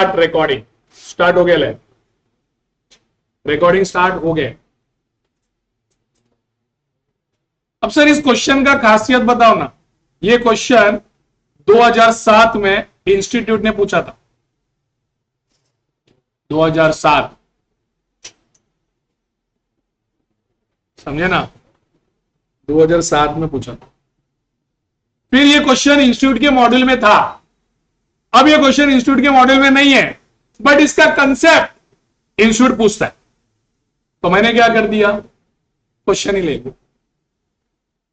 Recording start हो गया, recording start हो गया। अब सर इस क्वेश्चन का खासियत बताओ ना। ये क्वेश्चन 2007 में इंस्टीट्यूट ने पूछा था, 2007, समझे ना, 2007 में पूछा था। फिर ये क्वेश्चन इंस्टीट्यूट के मॉड्यूल में था। अब ये क्वेश्चन इंस्टीट्यूट के मॉड्यूल में नहीं है, बट इसका कंसेप्ट इंस्टीट्यूट पूछता है, तो मैंने क्या कर दिया, क्वेश्चन ही ले लिया।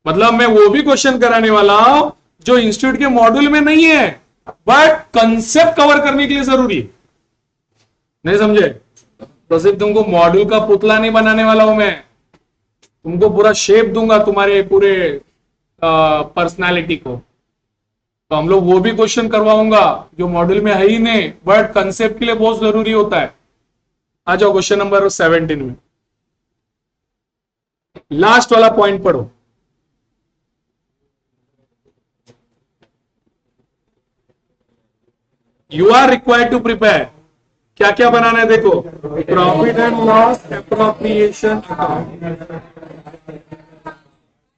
मतलब मैं वो भी क्वेश्चन कराने वाला हूं जो इंस्टीट्यूट के मॉड्यूल में नहीं है, बट कंसेप्ट कवर करने के लिए जरूरी है। नहीं समझे? तो सिर्फ तुमको मॉड्यूल का पुतला नहीं बनाने वाला हूं मैं, तुमको पूरा शेप दूंगा तुम्हारे पूरे पर्सनालिटी को। तो हम लोग वो भी क्वेश्चन करवाऊंगा जो मॉड्यूल में है ही नहीं, बट कंसेप्ट के लिए बहुत जरूरी होता है। आ जाओ क्वेश्चन नंबर 17 में, लास्ट वाला पॉइंट पढ़ो। You are required to prepare, क्या क्या बनाना है देखो, profit and loss appropriation account,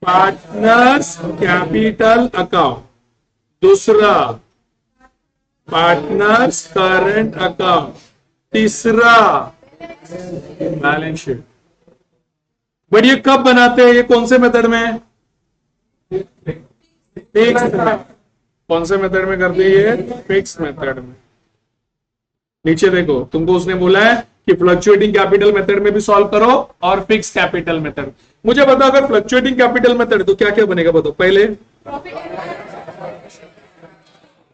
partners capital account, दूसरा पार्टनर्स करंट अकाउंट, तीसरा बैलेंस शीट। बट ये कब बनाते हैं, ये कौन से मेथड में, फिक्स, कौन से मेथड में करते हैं ये, फिक्स मेथड में। नीचे देखो, तुमको उसने बोला है कि फ्लक्चुएटिंग कैपिटल मेथड में भी सॉल्व करो और फिक्स कैपिटल मेथड। मुझे बताओ अगर फ्लक्चुएटिंग कैपिटल मेथड तो क्या क्या बनेगा बताओ, पहले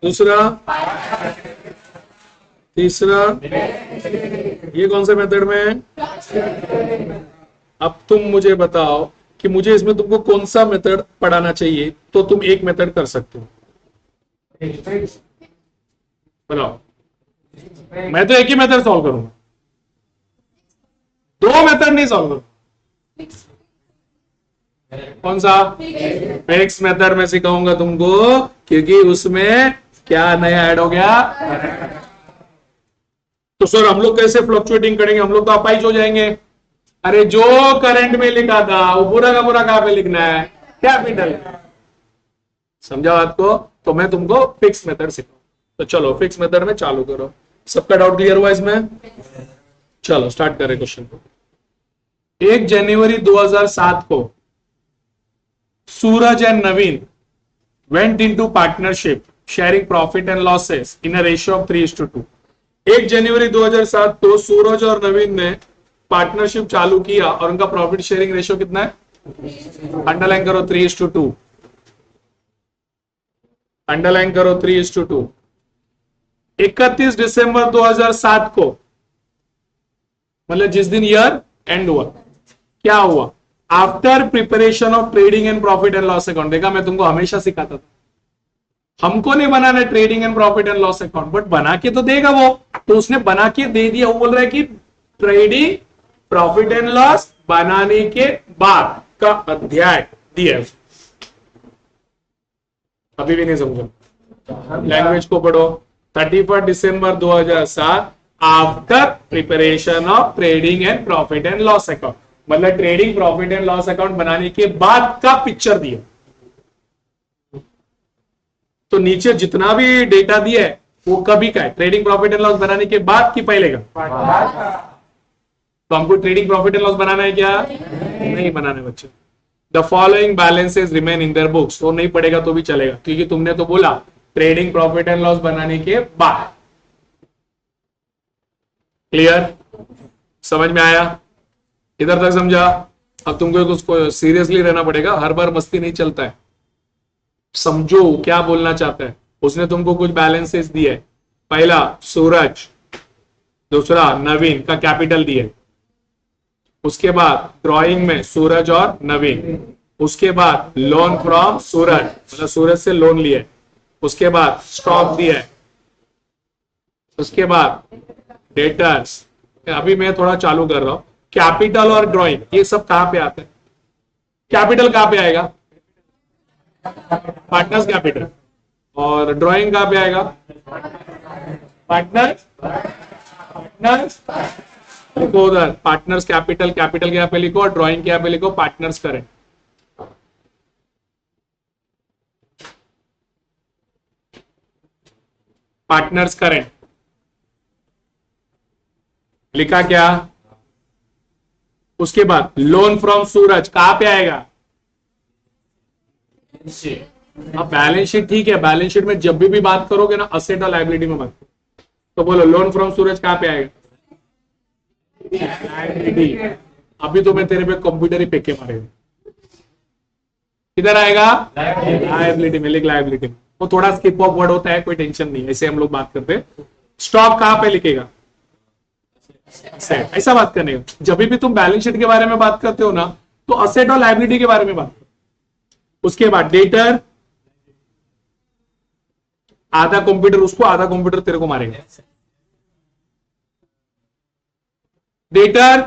दूसरा तीसरा, ये कौन से मेथड में है। अब तुम मुझे बताओ कि मुझे इसमें तुमको कौन सा मेथड पढ़ाना चाहिए, तो तुम एक मेथड कर सकते हो, बताओ। मैं तो एक ही मेथड सॉल्व करूंगा, दो मेथड नहीं सॉल्व करूंगा। कौन सा, फिक्स मेथड में सिखाऊंगा तुमको, क्योंकि उसमें क्या नया ऐड हो गया। तो सर हम लोग कैसे फ्लक्चुएटिंग करेंगे, हम लोग तो अपाइज हो जाएंगे। अरे जो करंट में लिखा था वो पूरा का पूरा कहां पे लिखना है, कैपिटल। समझा बात को? तो मैं तुमको फिक्स मेथड सिखाऊं। तो चलो फिक्स मेथड में चालू करो। सबका डाउट क्लियर हुआ इसमें? चलो स्टार्ट करें क्वेश्चन को। 1 जनवरी 2007 को Suraj and Naveen went into partnership sharing profit and losses in a ratio of 3:2। 1 जनवरी 2007 को सूरज और नवीन ने पार्टनरशिप चालू किया और उनका प्रॉफिट शेयरिंग रेशियो कितना है, अंडरलाइन करो 3:2, अंडरलाइन करो 3:2। 31 दिसंबर 2007 को, मतलब जिस दिन ईयर एंड हुआ, क्या हुआ, after preparation of trading and profit and loss account. देखा, मैं तुमको हमेशा सिखाता था, हमको नहीं बनाना trading and profit and loss account, but बना के तो देगा वो। तो उसने बना के दे दिया, वो बोल रहा है कि ट्रेडिंग प्रॉफिट एंड लॉस बनाने के बाद का अध्याय दिया। अभी भी नहीं समझा, लैंग्वेज को पढ़ो। 31 दिसंबर 2007 after preparation of trading and profit and loss account, मतलब trading profit and loss account बनाने के बाद का पिक्चर दिया। तो नीचे जितना भी डेटा दिया है वो कभी का है, ट्रेडिंग प्रॉफिट एंड लॉस बनाने के बाद की पहले का। तो हमको ट्रेडिंग प्रॉफिट एंड लॉस बनाना है क्या, नहीं बनाना है बच्चे। The following balances remain in their books, तो नहीं पड़ेगा तो भी चलेगा, क्योंकि तुमने तो बोला ट्रेडिंग प्रॉफिट एंड लॉस बनाने के बाद। क्लियर, समझ में आया? इधर तक समझा? अब तुमको उसको सीरियसली रहना पड़ेगा, हर बार मस्ती नहीं चलता है। समझो क्या बोलना चाहता है। उसने तुमको कुछ बैलेंसेस दिए, पहला सूरज, दूसरा नवीन का कैपिटल दिए, उसके बाद ड्राइंग में सूरज और नवीन, उसके बाद लोन फ्रॉम सूरज, मतलब सूरज से लोन लिए, उसके बाद स्टॉक दिया, उसके बाद डेटर्स। अभी मैं थोड़ा चालू कर रहा हूं। कैपिटल और ड्राइंग ये सब कहां पे आते हैं? कैपिटल कहां पे आएगा, पार्टनर्स कैपिटल, और ड्राइंग कहां पे आएगा, पार्टनर्स, पार्टनर्स लिखो उधर, पार्टनर्स कैपिटल, कैपिटल के यहाँ पे लिखो और ड्राइंग के यहाँ पे लिखो पार्टनर्स करेंट। पार्टनर्स करेंट लिखा क्या? उसके बाद लोन फ्रॉम सूरज कहां पे आएगा? अब बैलेंस शीट ठीक है, बैलेंस शीट में जब भी बात करोगे ना असेट और लायबिलिटी में बात करो, तो बोलो लोन फ्रॉम सूरज कहां पे आएगा? लायबिलिटी। अभी तो मैं तेरे पे कंप्यूटर ही फेंके मारेगा, किधर आएगा? लायबिलिटी में। लिख लायबिलिटी में, वो थोड़ा स्किप ऑफ वर्ड होता है, कोई टेंशन नहीं, ऐसे हम लोग बात करते हैं। स्टॉक कहां पे लिखेगा? असेट। ऐसा बात करने का, जब भी तुम बैलेंस शीट के बारे में बात करते हो ना, तो असेट और लायबिलिटी के बारे में बात करो। उसके बाद डेटर, आधा कंप्यूटर उसको, आधा कंप्यूटर तेरे को मारेगा। Debtor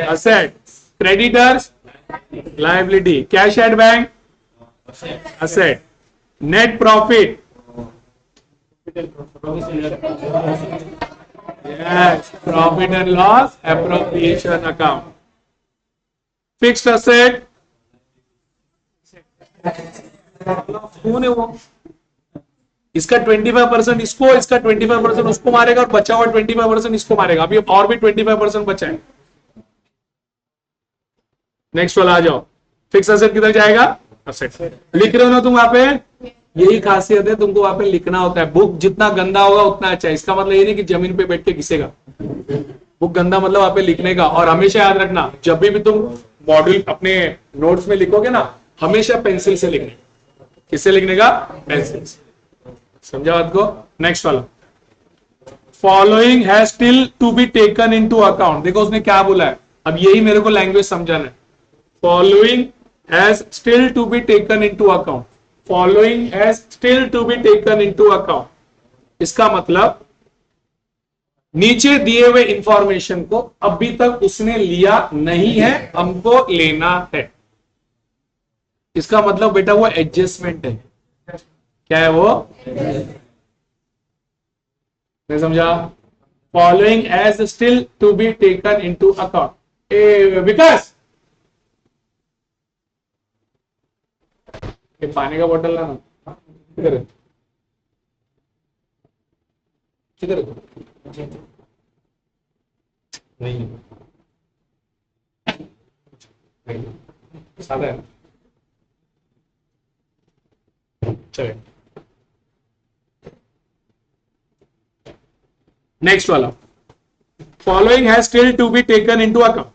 asset, creditors liability, cash at bank asset, net profit profit and loss appropriation account, fixed asset कौन है वो? इसका 25% इसको, इसका 25% उसको मारेगा और बचा हुआ 25% इसको मारेगा। अभी और भी 25% बचा है। नेक्स्ट वाला आ जाओ, फिक्स असेट किधर जाएगा? असेट। लिख रहे हो ना तुम वहां पे? यही खासियत है, तुमको वहां पे लिखना होता है। बुक जितना गंदा होगा उतना अच्छा है। इसका मतलब ये नहीं कि जमीन पे बैठ के घिसेगा, बुक गंदा मतलब वहां पे लिखने का। और हमेशा याद रखना, जब भी तुम मॉड्यूल अपने नोट्स में लिखोगे ना, हमेशा पेंसिल से लिखने। किससे लिखने का? पेंसिल से। समझा बात को? नेक्स्ट वाला, following has still to be taken into account. देखो उसने क्या बोला है, अब यही मेरे को लैंग्वेज समझाना है। Following has still to be taken into account, following has still to be taken into account. इसका मतलब नीचे दिए हुए इंफॉर्मेशन को अभी तक उसने लिया नहीं है, हमको लेना है। इसका मतलब बेटा वो एडजस्टमेंट है। क्या है वो? नहीं समझा? Following has still to be taken into account. Vikas, पानी का बोतल लाना। किधर है? किधर है? नहीं सादा है। चलिए नेक्स्ट वाला, following has still to be taken into account.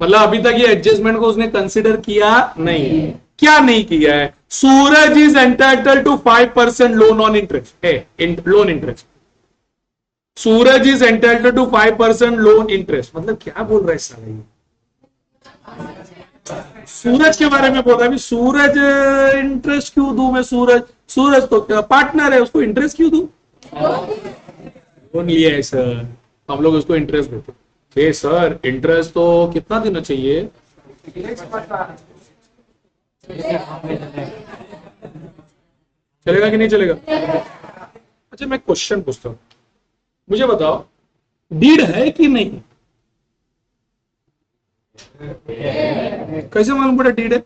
मतलब अभी तक ये एडजस्टमेंट को उसने कंसिडर किया नहीं। क्या नहीं किया है? Suraj is entitle to 5% loan on interest है, loan interest. Suraj is entitle to 5% loan interest. मतलब क्या बोल रहा है साला? सूरज के बारे में बोल रहा है। सूरज इंटरेस्ट क्यों दूं मैं? सूरज तो पार्टनर है, उसको इंटरेस्ट क्यों दूं? लोन लिया है सर, हम लोग उसको इंटरेस्ट देते। सर इंटरेस्ट तो कितना देना चाहिए? चलेगा कि नहीं चलेगा? अच्छा मैं क्वेश्चन पूछता हूं, मुझे बताओ डीड है कि नहीं? कैसे मालूम पड़ा डीड है?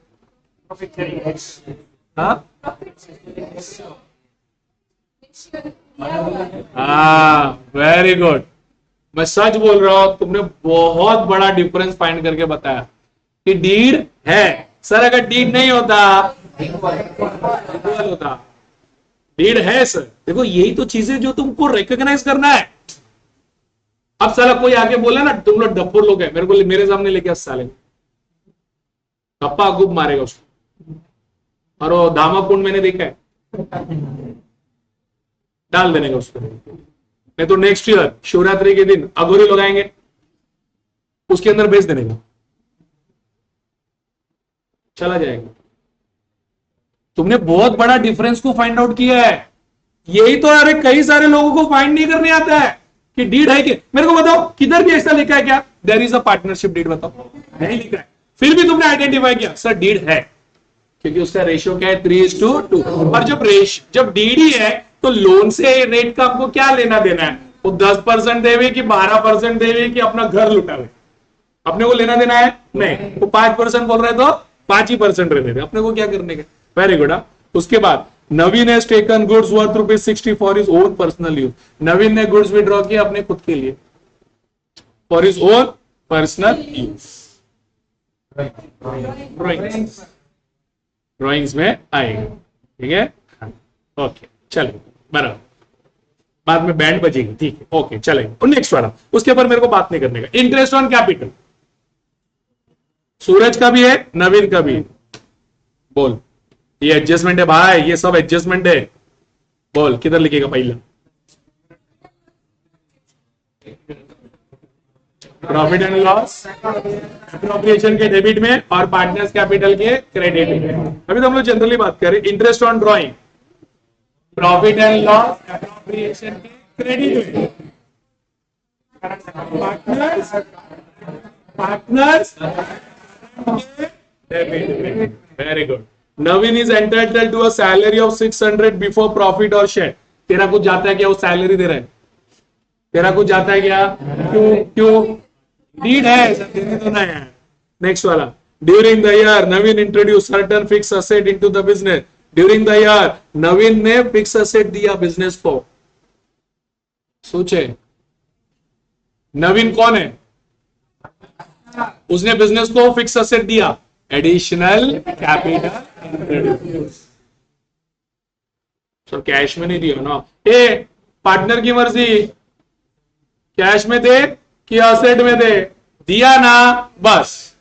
Very good. मैं सच बोल रहा हूं, तुमने बहुत बड़ा डिफरेंस फाइंड करके बताया कि डीड है। सर अगर डीड नहीं होता होता। डीड है सर। देखो यही तो चीजें जो तुमको रिकॉग्नाइज करना है। अब साला कोई आके बोला ना तुम लोग डब्बुर लोग है, मेरे सामने लेके साले धप्पा गुब मारेगा उसको। और वो धामा कुंड मैंने देखा है, डाल देने का उसको। नहीं तो नेक्स्ट ईयर शिवरात्रि के दिन अघोरी लगाएंगे, उसके अंदर बेच देने का, चला जाएगा। तुमने बहुत बड़ा डिफरेंस को फाइंड आउट किया है। यही तो अरे कई सारे लोगों को फाइंड नहीं करने आता है कि डीड है कि। मेरे को बताओ किधर भी ऐसा लिखा है क्या? There is a partnership deed? बताओ नहीं लिखा है, फिर भी तुमने आइडेंटिफाई किया सर डीड है, क्योंकि उसका रेशियो क्या है? 3:2। और जब डीड ही है तो लोन से रेट का आपको क्या लेना देना है? वो 10% देवे कि 12% देवे कि अपना घर लुटावे? अपने को लेना देना है नहीं। वो 5% बोल रहे तो 5% रहने दे, अपने को क्या करने का। Very good. उसके बाद Naveen has taken goods worth ₹60 for his own personal use. Naveen ने गुड्स विड्रॉ किया अपने खुद के लिए, for his own personal use. Drawings में आएगा, ठीक है। ओके चलो बराबर, बाद में बैंड बजेगी, ठीक है। ओके चलेगा। नेक्स्ट वाला, उसके ऊपर मेरे को बात नहीं करने का। इंटरेस्ट ऑन कैपिटल सूरज का भी है, नवीन का भी है। बोल, ये एडजस्टमेंट है भाई, ये सब एडजस्टमेंट है। बोल किधर लिखेगा पहला? प्रॉफिट एंड लॉस अप्रोप्रिएशन के डेबिट में और पार्टनर्स कैपिटल के क्रेडिट में। अभी तो हम लोग जनरली बात करें interest on drawing, profit and loss appropriation के क्रेडिट में, पार्टनर्स डेबिट में। Very good. Naveen is entitled to a salary of 600 before profit और शेयर। तेरा कुछ जाता है क्या? वो सैलरी दे रहा है, तेरा कुछ जाता है क्या? क्यों क्यों? नीड है, सब देने तो ना है। नेक्स्ट वाला, during the year Naveen introduce certain fix asset into the business. During the year Naveen ने फिक्स असेट दिया बिजनेस को। सोचे नवीन कौन है? उसने बिजनेस को फिक्स असेट दिया, एडिशनल कैपिटल। सर कैश में नहीं दिया ना, ए पार्टनर की मर्जी, कैश में दे कि असेट में दे, दिया ना बस।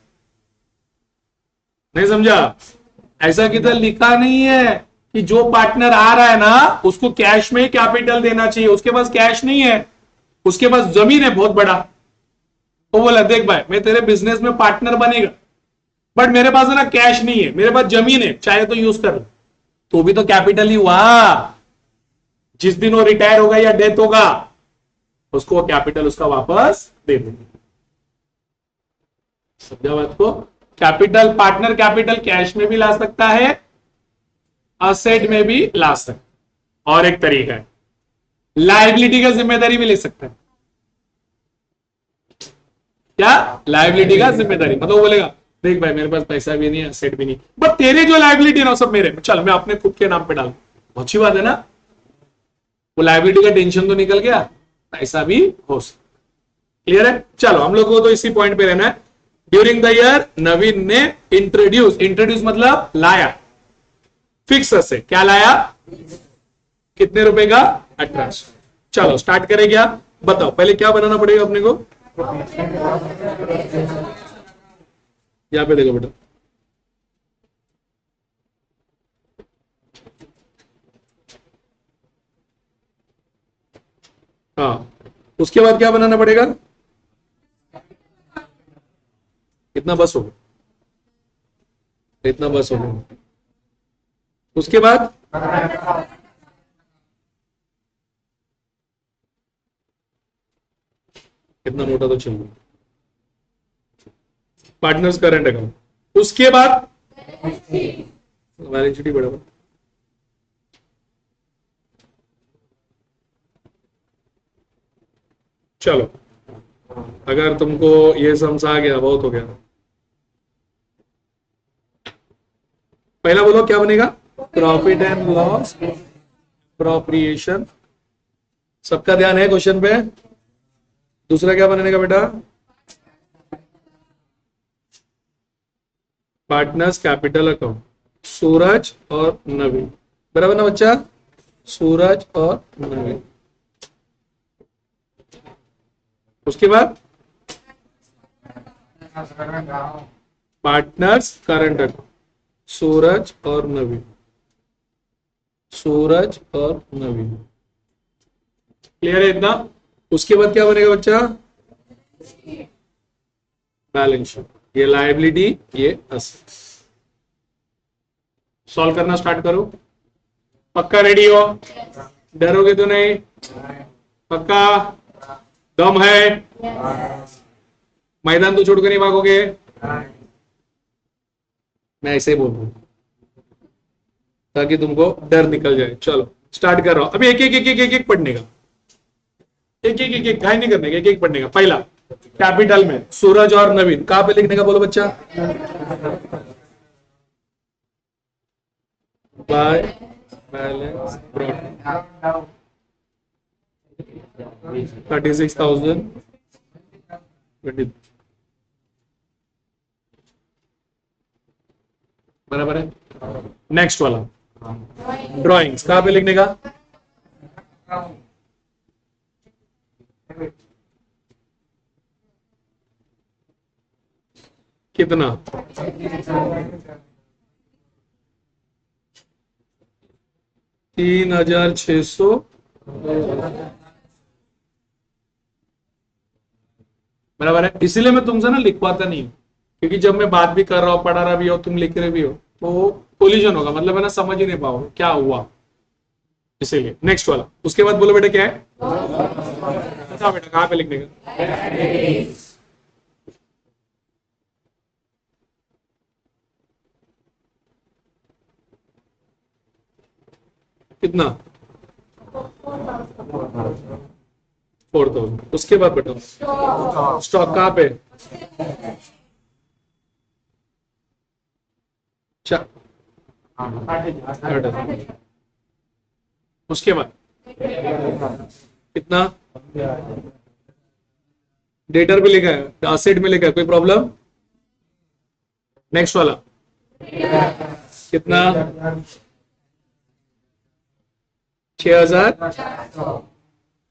नहीं समझा? ऐसा किधर लिखा नहीं है कि जो पार्टनर आ रहा है ना उसको कैश में कैपिटल देना चाहिए। उसके पास कैश नहीं है, उसके पास जमीन है बहुत बड़ा। तो बोला देख भाई मैं तेरे बिजनेस में पार्टनर बनेगा, बट मेरे पास है ना कैश नहीं है, मेरे पास जमीन है, चाहे तो यूज कर, तो भी तो कैपिटल ही हुआ। जिस दिन वो रिटायर होगा या डेथ होगा उसको कैपिटल उसका वापस दे देंगे। समझा बात को? कैपिटल, पार्टनर कैपिटल कैश में भी ला सकता है, असेट में भी ला सकता है, और एक तरीका है लायबिलिटी का जिम्मेदारी भी ले सकता है। क्या? लायबिलिटी का जिम्मेदारी मतलब बोलेगा देख भाई मेरे पास पैसा भी नहीं है, असेट भी नहीं, बट तेरे जो लायबिलिटी ना सब मेरे, चल मैं अपने खुद के नाम पे डाल। बहुत अच्छी बात है ना, वो लायबिलिटी का टेंशन तो निकल गया, पैसा भी हो सकता। क्लियर है? चलो हम लोग को तो इसी पॉइंट पे रहना है। ड्यूरिंग द ईयर नवीन ने इंट्रोड्यूस मतलब लाया, फिक्स असेट। क्या लाया? कितने रुपए का? 1800। चलो स्टार्ट करें क्या? बताओ पहले क्या बनाना पड़ेगा अपने को? यहां पे देखो बेटा, हाँ उसके बाद क्या बनाना पड़ेगा? कितना बस हो गया? इतना बस हो गया। उसके बाद कितना मोटा तो चल रहा, पार्टनर्स करंट अकाउंट। उसके बाद बैलेंस शीट बड़ा, चलो अगर तुमको ये समझ आ गया बहुत हो गया। पहला बोलो क्या बनेगा? Profit and loss appropriation. सबका ध्यान है क्वेश्चन पे? दूसरा क्या बनेगा बेटा? पार्टनर्स कैपिटल अकाउंट, सूरज और नवीन। बराबर ना बच्चा? सूरज और नवीन। उसके बाद पार्टनर्स करंट अकाउंट, सूरज और नवीन, सूरज और नवीन। क्लियर है इतना? उसके बाद क्या बनेगा बच्चा? Balance sheet. ये लायबिलिटी, ये असेट्स। सॉल्व करना स्टार्ट करो। पक्का रेडी हो? डरोगे तो नहीं? पक्का? दम है? मैदान तो छोड़कर नहीं भागोगे? मैं ऐसे ही बोल रहा हूं ताकि तुमको डर निकल जाए। चलो स्टार्ट कर रहा हूं, अभी एक एक एक एक एक एक पढ़ने का, एक एक एक एक घाई नहीं करने का, एक एक पढ़ने का। पहला कैपिटल में सूरज और नवीन, कहां पे लिखने का बोलो बच्चा? बाय बैलेंस ब्रॉड 36,000 बराबर है। नेक्स्ट वाला ड्राइंग्स, कहां पे लिखने का? कितना? 3,600 बराबर है। इसीलिए मैं तुमसे ना लिखवाता नहीं हूं, क्योंकि जब मैं बात भी कर रहा हूं, पढ़ा रहा भी हो, तुम लिख रहे भी हो, तो कोलिजन होगा, मतलब है ना, समझ ही नहीं पाओगे क्या हुआ, इसीलिए। नेक्स्ट वाला, उसके बाद बोलो बेटा क्या है? बताओ बेटा कहां पे लिखने का? कितना? 4,000। उसके बाद बताओ स्टॉक कहां पे? उसके बाद कितना? डेटर पे लिखा है, एसेट में लिखा है, कोई प्रॉब्लम? नेक्स्ट वाला कितना? 6,000।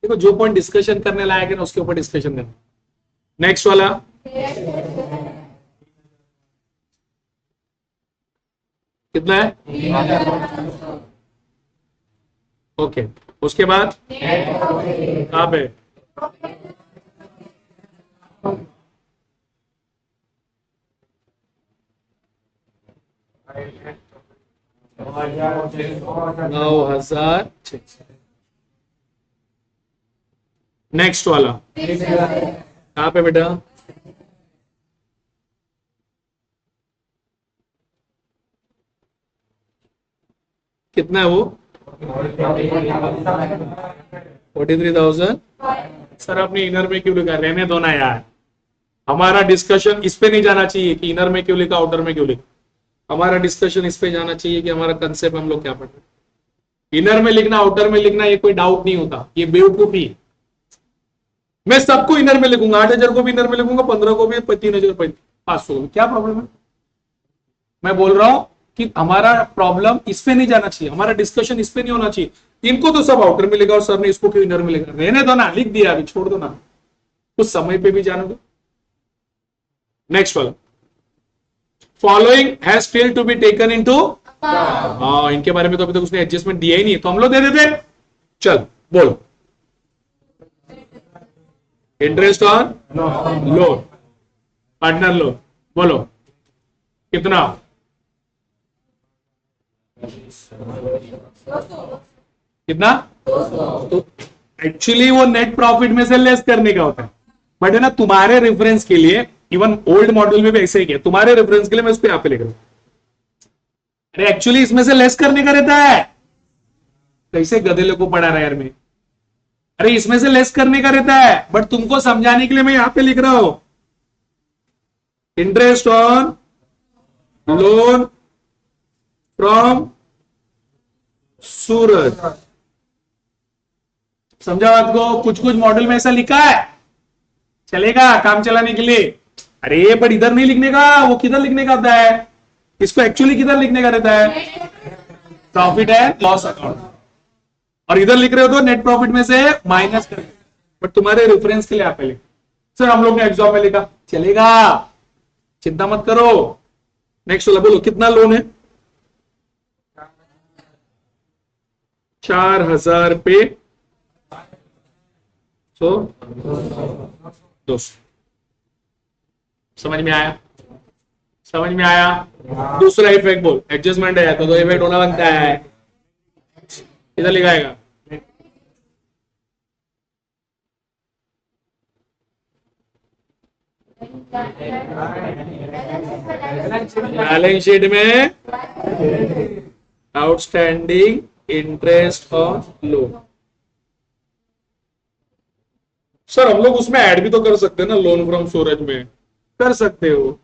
देखो जो पॉइंट डिस्कशन करने लायक है ना, उसके ऊपर डिस्कशन करना। नेक्स्ट वाला कितना है? ओके, उसके बाद कहां पे? नौ हजार। नेक्स्ट वाला कहां पे बेटा? कितना है वो? 43,000। सर आपने इनर में क्यों लिखा? रहने दो ना यार, हमारा डिस्कशन इस पे नहीं जाना चाहिए कि इनर में क्यों लिखा, आउटर में क्यों लिखा। हमारा डिस्कशन इस पे जाना चाहिए कि हमारा कंसेप्ट हम लोग क्या पढ़ रहे हैं। इनर में लिखना, आउटर में लिखना, ये कोई डाउट नहीं होता, ये बेवकूफी है। मैं सबको इनर में लिखूंगा, 8,000 को भी इनर में लिखूंगा, 15 को भी, 3,500 क्या प्रॉब्लम है? मैं बोल रहा हूं कि हमारा प्रॉब्लम इस पे नहीं जाना चाहिए, हमारा डिस्कशन इस पे नहीं होना चाहिए। इनको तो सब आउटर में लिखा और सर ने इसको क्यों इनर में लिखा? रहने दो ना, लिख दिया, अभी छोड़ दो ना, कुछ समय पे भी जाने दो। नेक्स्ट वाला, following has still to be taken into. हाँ, इनके बारे में तो अभी तक उसने एडजस्टमेंट दिया ही नहीं, तो हम लोग दे देते। चल बोलो, interest on loan, partner loan, बोलो कितना? कितना? तो एक्चुअली वो नेट प्रॉफिट में से लेस करने का होता है, बट है ना, तुम्हारे रेफरेंस के लिए, इवन ओल्ड मॉडल में भी ऐसे ही किया, तुम्हारे रेफरेंस के लिए मैं उसको यहां पे लिख रहा हूं। अरे एक्चुअली इसमें से लेस करने का रहता है, कैसे गधेले को पढ़ा रहा है यार मैं। अरे इसमें से लेस करने का रहता है, बट तुमको समझाने के लिए मैं यहां पे लिख रहा हूं, इंटरेस्ट ऑन लोन फ्रॉम सूरज। समझा बात को? कुछ कुछ मॉडल में ऐसा लिखा है, चलेगा काम चलाने के लिए। अरे पर इधर नहीं लिखने का, वो किधर लिखने का आता है? इसको एक्चुअली किधर लिखने का रहता है? प्रॉफिट एंड लॉस अकाउंट, और इधर लिख रहे हो तो नेट प्रॉफिट में से माइनस कर, बट तुम्हारे रेफरेंस के लिए आप लिख। सर हम लोग ने एग्जाम में लिखा, चलेगा, चिंता मत करो। नेक्स्ट वाला बोलो कितना लोन है? 4,000 पे 200। समझ में आया? समझ में आया? दूसरा इफेक्ट बोल, एडजस्टमेंट है तो दो इफेक्ट होना बनता है, इधर लिखाएगा। बैलेंस शीट में outstanding interest on loan. Sir हम लोग उसमें ऐड भी तो कर सकते हैं ना, लोन फ्रॉम सूरज में कर सकते हो।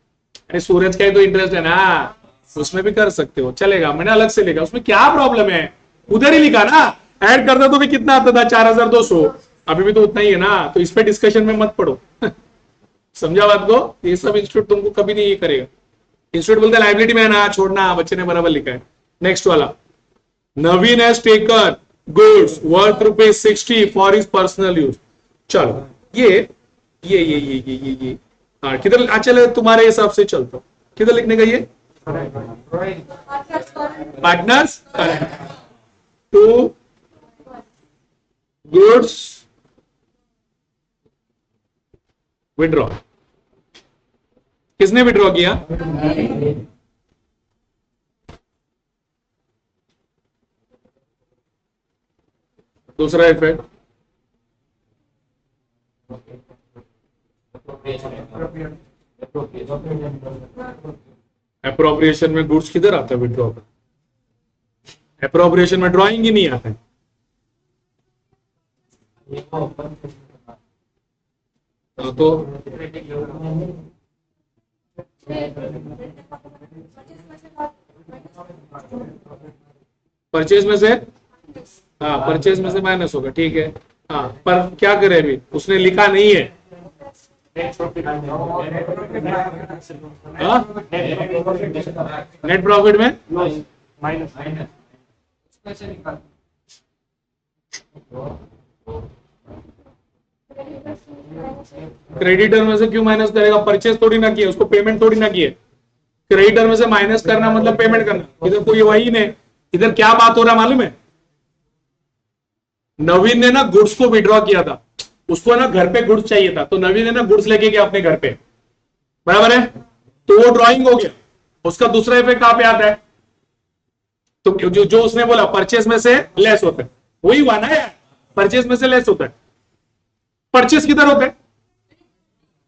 अरे सूरज का ही तो इंटरेस्ट है ना, उसमें भी कर सकते हो, चलेगा, मैंने अलग से लिखा, उसमें क्या प्रॉब्लम है, उधर ही लिखा ना। ऐड करता तो भी कितना आता था, 4200, अभी भी तो उतना ही है ना, तो इस पे डिस्कशन में मत पड़ो। समझा बात को, ये सब इंस्टीट्यूट तुमको कभी नहीं ये करेगा। इंस्टीट्यूट बोलते लाइबिलिटी में है ना, छोड़ना, बच्चे ने बराबर लिखा है। नेक्स्ट वाला, Naveen has taken goods worth ₹60 for his personal use. चलो ये हाँ किधर, चलो तुम्हारे हिसाब से चलता हूं, किधर लिखने का ये, पार्टनर्स टू गुड्स विड्रॉ। किसने विड्रॉ किया, दूसरा इफेक्ट, अप्रोप्रिएशन में गुड्स किधर आता है विड्रॉ का, अप्रोप्रिएशन में ड्राइंग ही नहीं आता है। तो परचेज में से, हाँ परचेज में से माइनस होगा, ठीक है। हाँ पर क्या करे, अभी उसने लिखा नहीं है। नेट प्रॉफिट में माइनस, क्रेडिटर में से क्यों माइनस करेगा, परचेज थोड़ी ना किया, उसको पेमेंट थोड़ी ना किए। क्रेडिटर में से माइनस करना मतलब पेमेंट करना, इधर कोई वही नहीं। इधर क्या बात हो रहा है मालूम है, नवीन ने ना गुड्स को विड्रॉ किया था, उसको ना घर पे गुड्स चाहिए था, तो नवीन ने ना गुड्स लेके गया अपने घर पे, बराबर है, तो वो ड्राइंग हो गया। उसका दूसरा इफेक्ट कहां पे आता है, तो जो उसने बोला परचेज में से लेस होता है, वही हुआ ना यार, परचेज में से लेस होता है। परचेज किधर होता है,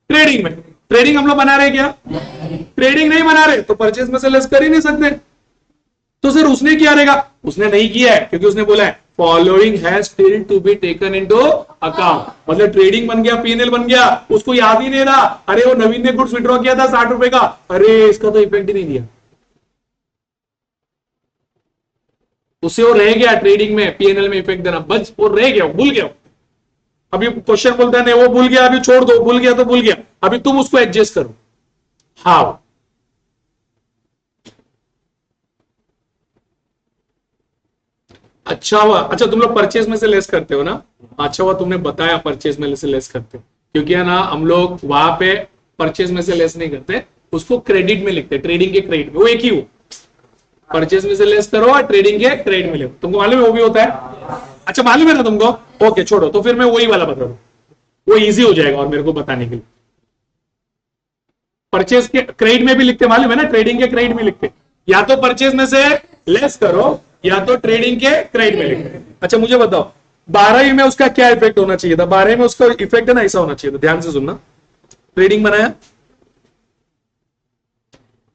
ट्रेडिंग में। ट्रेडिंग हम लोग बना रहे क्या, ट्रेडिंग नहीं बना रहे, तो परचेज में से लेस कर ही नहीं सकते। तो सर उसने क्या रहेगा, उसने नहीं किया है, क्योंकि उसने बोला है following has still to be taken into account, मतलब ट्रेडिंग बन गया, पीएनएल बन गया, उसको याद ही नहीं रहा, अरे वो नवीन ने गुड्स विड्रॉ किया था ₹60 का, अरे इसका तो इफेक्ट ही नहीं दिया, उससे वो रह गया ट्रेडिंग में, पीएनएल में इफेक्ट देना, बस वो रह गया, भूल गया। अभी क्वेश्चन बोलता है नहीं वो भूल गया, अभी छोड़ दो, भूल गया तो भूल गया, अभी तुम उसको एडजस्ट करो। हाउ, अच्छा हुआ, अच्छा तुम लोग परचेज में से लेस करते हो ना, अच्छा हुआ तुमने बताया परचेज में से लेस करते हो, क्योंकि है ना हम लोग वहां पे परचेज में से लेस नहीं करते, उसको क्रेडिट में लिखते, ट्रेडिंग के क्रेडिट में, वो एक ही हो, परचेज में से लेस करो और ट्रेडिंग के क्रेडिट में लिखो, तुमको मालूम है वो भी होता है। अच्छा मालूम है ना तुमको, ओके छोड़ो, तो फिर मैं वही वाला बता दूं, वो इजी हो जाएगा और मेरे को बताने के लिए। परचेज के क्रेडिट में भी लिखते, मालूम है ना, ट्रेडिंग के क्रेडिट में लिखते, या तो परचेज में से लेस करो या तो ट्रेडिंग के क्रेडिट में लिखते। अच्छा मुझे बताओ 12वीं में उसका क्या इफेक्ट होना चाहिए था, 12वीं में उसका इफेक्ट है ना ऐसा होना चाहिए था, ध्यान से सुनना, ट्रेडिंग बनाया,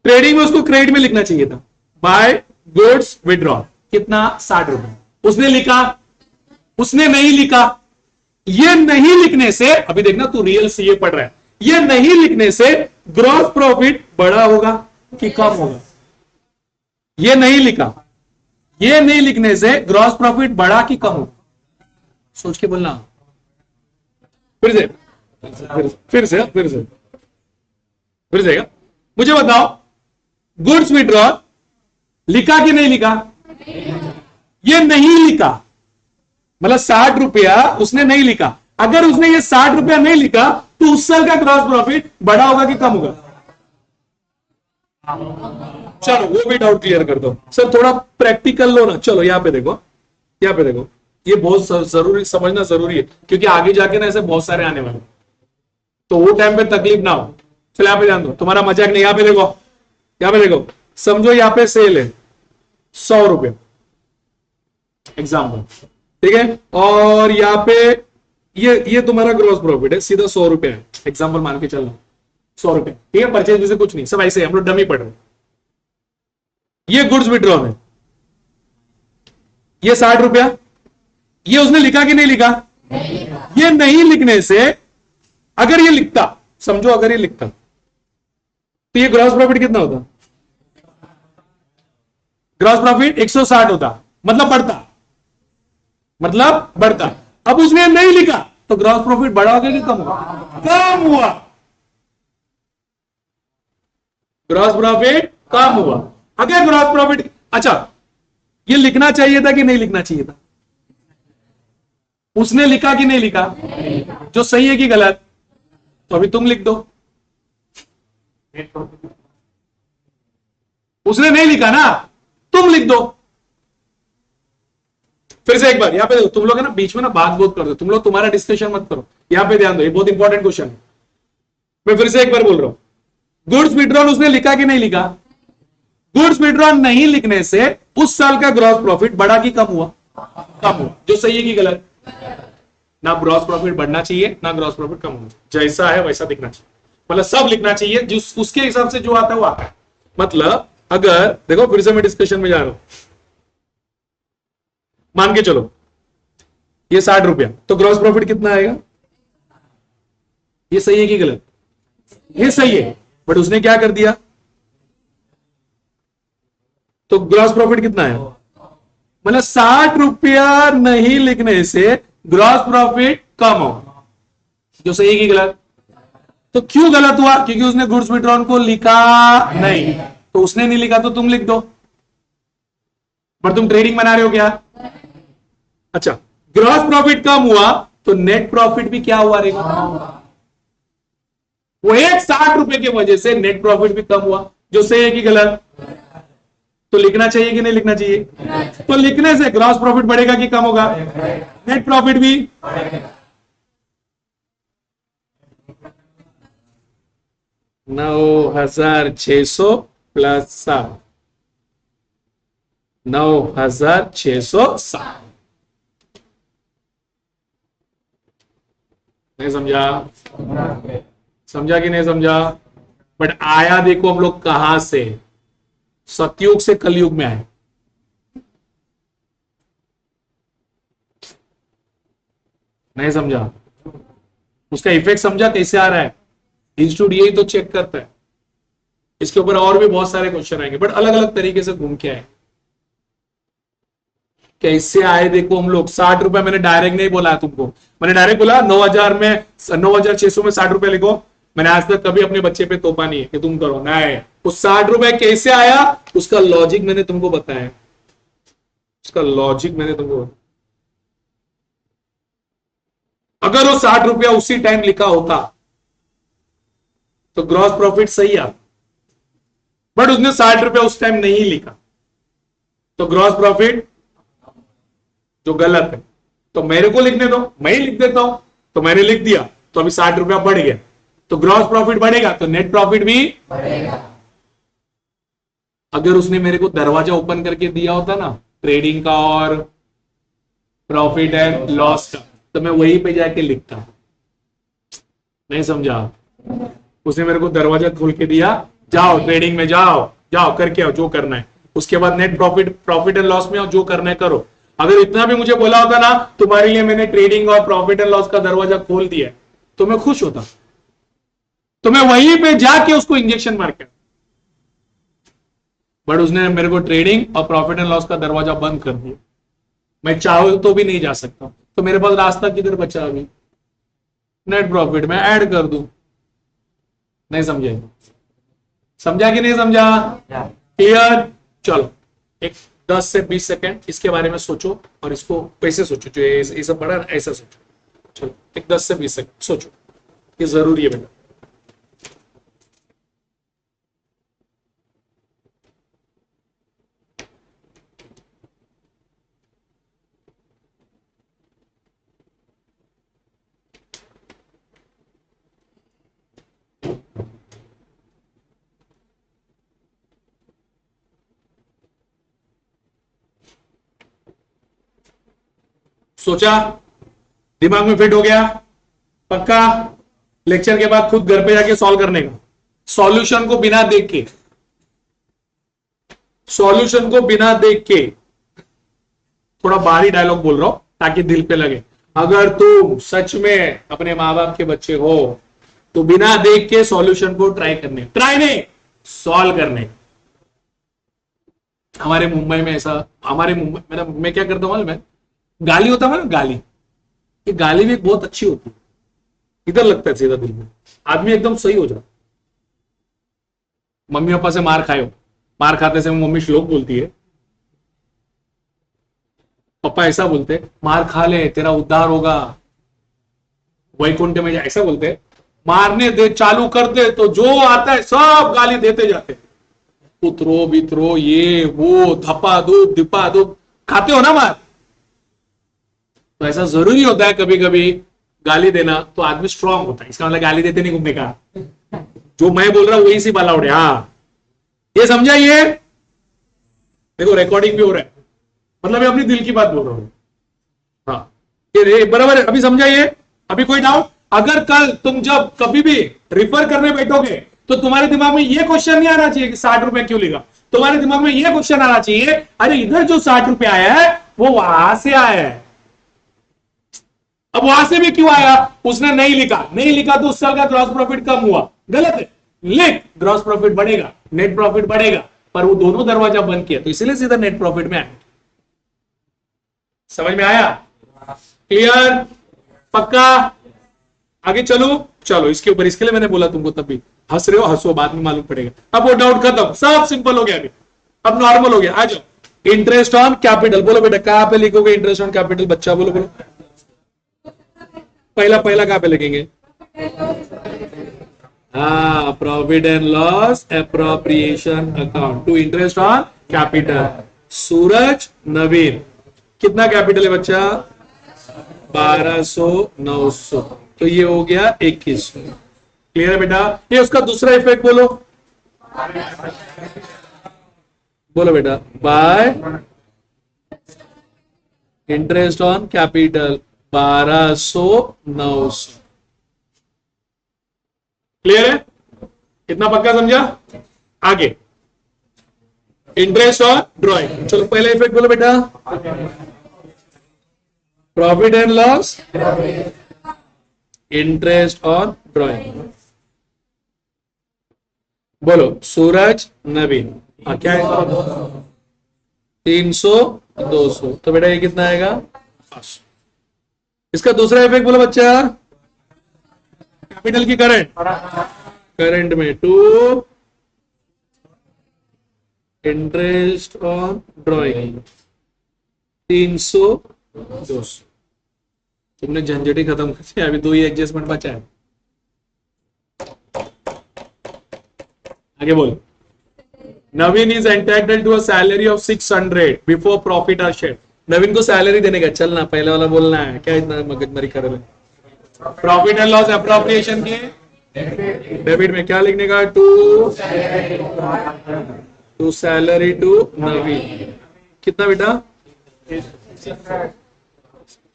ट्रेडिंग में उसको क्रेडिट में लिखना चाहिए था, बाय गुड्स विड्रॉ, कितना ₹60, उसने लिखा, उसने नहीं लिखा। ये नहीं लिखने से, अभी देखना तू रियल सीए पढ़ रहा है, ये नहीं लिखने से ग्रॉस प्रॉफिट बड़ा होगा कि कम होगा, ये नहीं लिखा, ये नहीं लिखने से ग्रॉस प्रॉफिट बढ़ा कि कम होगा, सोच के बोलना, फिर से फिर से फिर से फिर से मुझे बताओ, गुड्स विड्रॉ लिखा कि नहीं लिखा, ये नहीं लिखा, मतलब ₹60 उसने नहीं लिखा, अगर उसने ये ₹60 नहीं लिखा तो उस साल का ग्रॉस प्रॉफिट बढ़ा होगा कि कम होगा। चलो वो भी डाउट क्लियर कर दो सर, थोड़ा प्रैक्टिकल लो ना, चलो यहाँ पे देखो, यहाँ पे देखो, ये बहुत जरूरी, समझना जरूरी है, क्योंकि आगे जाके ना ऐसे बहुत सारे आने वाले, तो वो टाइम पे तकलीफ ना हो। चलो यहाँ पे ध्यान दो, तुम्हारा मजाक नहीं, यहाँ पे देखो, यहाँ पे देखो, समझो यहाँ पे सेल है ₹100 एग्जाम्पल, ठीक है, और यहाँ पे ये तुम्हारा ग्रॉस प्रॉफिट है, सीधा ₹100 है, एग्जाम्पल मान के चलना, ₹100, ठीक है, परचेज में से कुछ नहीं, सब ऐसे हम लोग डमी पढ़ रहे हैं। ये गुड्स विड्रॉ में, ये 60 रुपया, ये उसने लिखा कि नहीं लिखा? ये नहीं लिखने से, अगर ये लिखता, समझो अगर ये लिखता तो ये ग्रॉस प्रॉफिट कितना होता? ग्रॉस प्रॉफिट 160 होता, मतलब बढ़ता, मतलब बढ़ता। अब उसने नहीं लिखा तो ग्रॉस प्रॉफिट बढ़ा होगा कि कम हुआ? कम हुआ। ग्रॉस प्रॉफिट कम हुआ। अगर ग्रॉस प्रॉफिट, अच्छा ये लिखना चाहिए था कि नहीं लिखना चाहिए था? उसने लिखा कि नहीं लिखा? जो सही है कि गलत? तो अभी तुम लिख दो। उसने नहीं लिखा ना, तुम लिख दो। फिर से एक बार यहां पे देखो, तुम लोग है ना बीच में ना बात बहुत कर दो, तुम लोग तुम्हारा डिस्कशन मत करो, यहां पे ध्यान दो, ये बहुत इंपॉर्टेंट क्वेश्चन है। मैं फिर से एक बार बोल रहा हूं, गुड्स विड्रॉल उसने लिखा कि नहीं लिखा? गुड्स विड्रॉल नहीं लिखने से उस साल का ग्रॉस प्रॉफिट बढ़ा कि कम हुआ? कम हुआ। जो सही है कि गलत? ना ग्रॉस प्रॉफिट बढ़ना चाहिए ना ग्रॉस प्रॉफिट कम होना चाहिए, जैसा है वैसा दिखना चाहिए, मतलब सब लिखना चाहिए, जिस उसके हिसाब से जो आता है वो आता है। मतलब अगर देखो, फिर से मैं डिस्कशन में जा रहा हूं, मान के चलो ये 60 रुपया, तो ग्रॉस प्रॉफिट कितना आएगा? ये सही है कि गलत? ये सही है, बट उसने क्या कर दिया, तो ग्रॉस प्रॉफिट कितना है? मतलब 60 रुपया नहीं लिखने से ग्रॉस प्रॉफिट कम हो। जो सही है कि गलत? तो क्यों गलत हुआ? क्योंकि उसने गुड्स विड्रॉन को लिखा नहीं। तो उसने नहीं लिखा तो तुम लिख दो, पर तुम ट्रेडिंग बना रहे हो क्या? अच्छा, ग्रॉस प्रॉफिट कम हुआ तो नेट प्रॉफिट भी क्या हुआ रहेगा? वो एक 60 रुपए की वजह से नेट प्रॉफिट भी कम हुआ। जो सही है कि गलत? तो लिखना चाहिए कि नहीं लिखना चाहिए? तो लिखने से ग्रॉस प्रॉफिट बढ़ेगा कि कम होगा? नेट प्रॉफिट भी 9,600 प्लस 7, 9,607। नहीं समझा? समझा कि नहीं समझा? बट आया देखो हम लोग कहां से, सतयुग से कलयुग में आए। नहीं समझा? उसका इफेक्ट समझा कैसे आ रहा है? इंस्टीट्यूट यही तो चेक करता है। इसके ऊपर और भी बहुत सारे क्वेश्चन आएंगे, बट अलग अलग तरीके से घूम के आए। कैसे आए देखो हम लोग, 60 रुपए मैंने डायरेक्ट नहीं बोला तुमको, मैंने डायरेक्ट बोला 9,000 में 9,600 में 60 रुपए लिखो। मैंने आज तक कभी अपने बच्चे पे तोपा नहीं है कि तुम करो, नहीं। उस 60 रुपए कैसे आया उसका लॉजिक मैंने तुमको बताया, उसका लॉजिक मैंने तुमको, अगर वो 60 रुपया उसी टाइम लिखा होता तो ग्रॉस प्रॉफिट सही आता, बट उसने 60 रुपया उस टाइम नहीं लिखा तो ग्रॉस प्रॉफिट जो गलत है। तो मेरे को लिखने दो, मैं ही लिख देता हूं। तो मैंने लिख दिया तो अभी 60 रुपया बढ़ गया, तो ग्रॉस प्रॉफिट बढ़ेगा तो नेट प्रॉफिट भी बढ़ेगा। अगर उसने मेरे को दरवाजा ओपन करके दिया होता ना ट्रेडिंग का और प्रॉफिट एंड लॉस का, तो मैं वहीं पे जाके लिखता। नहीं समझा? उसने मेरे को दरवाजा खोल के दिया, जाओ ट्रेडिंग में जाओ, जाओ करके आओ जो करना है, उसके बाद नेट प्रॉफिट एंड लॉस में आओ, जो करना है करो। अगर इतना भी मुझे बोला होता ना तुम्हारे लिए मैंने ट्रेडिंग और प्रॉफिट एंड लॉस का दरवाजा खोल दिया तो मैं खुश होता, तो मैं वहीं पे जाके उसको इंजेक्शन मार के, बट उसने मेरे को ट्रेडिंग और प्रॉफिट एंड लॉस का दरवाजा बंद कर दिया। मैं चाहूं तो भी नहीं जा सकता, तो मेरे पास रास्ता किधर बचा? अभी नेट प्रॉफिट में ऐड कर दूं। नहीं समझे? समझा कि नहीं समझा? क्लियर? चलो एक 10 से 20 सेकंड इसके बारे में सोचो, और इसको कैसे सोचो, जो ये सब पढ़ा ना ऐसा सोचो। चलो एक 10 से 20 सेकंड सोचो, ये जरूरी है बेटा। सोचा? दिमाग में फिट हो गया? पक्का? लेक्चर के बाद खुद घर पे जाके सॉल्व करने का, सॉल्यूशन को बिना देख के, सॉल्यूशन को बिना देख के। थोड़ा बाहरी डायलॉग बोल रहा हूं ताकि दिल पे लगे। अगर तुम सच में अपने माँ बाप के बच्चे हो तो बिना देख के सॉल्यूशन को ट्राई नहीं सॉल्व करने। हमारे मुंबई में ऐसा, हमारे मुंबई मैं क्या करता हूं, मैं गाली होता है ना, गाली, ये गाली भी बहुत अच्छी होती है, इधर लगता है सीधा दिल में, आदमी एकदम सही हो जाता। मम्मी पापा से मार खाए हो, मार खाते से मम्मी श्लोक बोलती है, पापा ऐसा बोलते मार खा ले तेरा उद्धार होगा, वैकुंठ में जा, ऐसा बोलते। मारने दे चालू कर दे तो जो आता है सब गाली देते जाते, पुत्रो बित्रो ये वो धपा दूब दिपा दूब, खाते हो ना मार। तो ऐसा जरूरी होता है कभी कभी गाली देना, तो आदमी स्ट्रांग होता है। इसका मतलब गाली देते नहीं घूमने का, जो मैं बोल रहा हूं वही सी बाला उड़े। हाँ ये समझा, ये देखो रिकॉर्डिंग भी हो रहा है, मतलब मैं अपनी दिल की बात बोल रहा हूं। हाँ ये बराबर है, अभी समझा ये? अभी कोई डाउट? अगर कल तुम जब कभी भी रिफर करने बैठोगे तो तुम्हारे दिमाग में ये क्वेश्चन नहीं आना चाहिए कि 60 रुपए क्यों लिखा, तुम्हारे दिमाग में ये क्वेश्चन आना चाहिए, अरे इधर जो 60 रुपए आया है वो वहां से आया है, अब वहां से भी क्यों आया? उसने नहीं लिखा तो उस साल का ग्रॉस प्रॉफिट कम हुआ, गलत है। लिख, ग्रॉस प्रॉफिट बढ़ेगा, नेट प्रॉफिट बढ़ेगा, पर वो दोनों दरवाजा बंद किया तो इसलिए सीधा नेट प्रॉफिट में आया। समझ में आया? क्लियर? पक्का? आगे चलो चलो इसके ऊपर, इसके लिए मैंने बोला तुमको, तब भी हंस रहे हो, हंसो, बाद में मालूम पड़ेगा। अब वो डाउट खत्म, सब सिंपल हो गया, अभी अब नॉर्मल हो गया। आ जाओ, इंटरेस्ट ऑन कैपिटल बोलो बेटा, कहां पे लिखोगे इंटरेस्ट ऑन कैपिटल? बच्चा बोलो बोलो, पहला कहां पे लिखेंगे? हाँ, profit and loss appropriation account to interest on capital. Suraj Naveen, कितना कैपिटल है बच्चा? 1200 900, तो ये हो गया 2100। क्लियर है बेटा? ये उसका दूसरा इफेक्ट बोलो, बोलो बेटा, bye interest on capital 1200 900। Clear है? कितना पक्का समझा? आगे इंटरेस्ट ऑन ड्रॉइंग, चलो पहला इफेक्ट बोलो बेटा, profit and loss interest on drawing. बोलो सूरज नवीन, क्या है? 300 200, तो बेटा ये कितना आएगा? 500। इसका दूसरा इफेक्ट बोलो बच्चा, कैपिटल की करंट में टू इंटरेस्ट ऑन ड्रॉइंग 300 200। तुमने झंझटी खत्म कर दिया, अभी 2 ही एडजस्टमेंट बचा है। आगे बोल, Naveen is entitled to a salary of 600 before profit are share. Naveen को सैलरी देने का, चलना पहले वाला बोलना है, क्या इतना मगजमारी कर रहे? प्रॉफिट एंड लॉस एप्रोप्रिएशन के डेबिट में क्या लिखने का? टू सैलरी टू नवीन। कितना बेटा?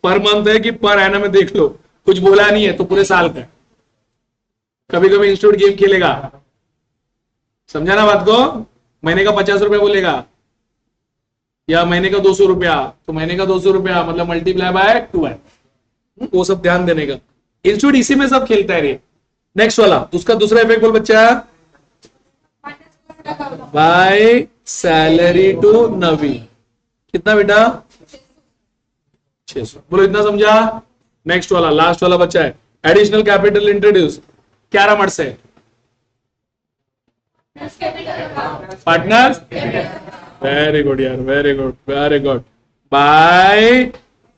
पर मंथ है कि पर एनम में? देख लो, कुछ बोला नहीं है तो पूरे साल का। कभी कभी इंस्टीट्यूट गेम खेलेगा, समझा ना बात को? महीने का 50 रुपया बोलेगा या महीने का 200 रुपया, तो महीने का 200 रुपया मतलब मल्टीप्लाई बाय 2 है, वो सब ध्यान देने का। इंस्टीट्यूट इसी में सब खेलता है रे। नेक्स्ट वाला, उसका दूसरा इफेक्ट बोल बच्चा, बाय सैलरी टू नवीन। कितना बेटा? 600। बोलो इतना समझा? नेक्स्ट वाला, लास्ट वाला बच्चा है, एडिशनल कैपिटल इंट्रोड्यूस। क्या रमट से पार्टनर्स? वेरी गुड यार, very good very good. Bye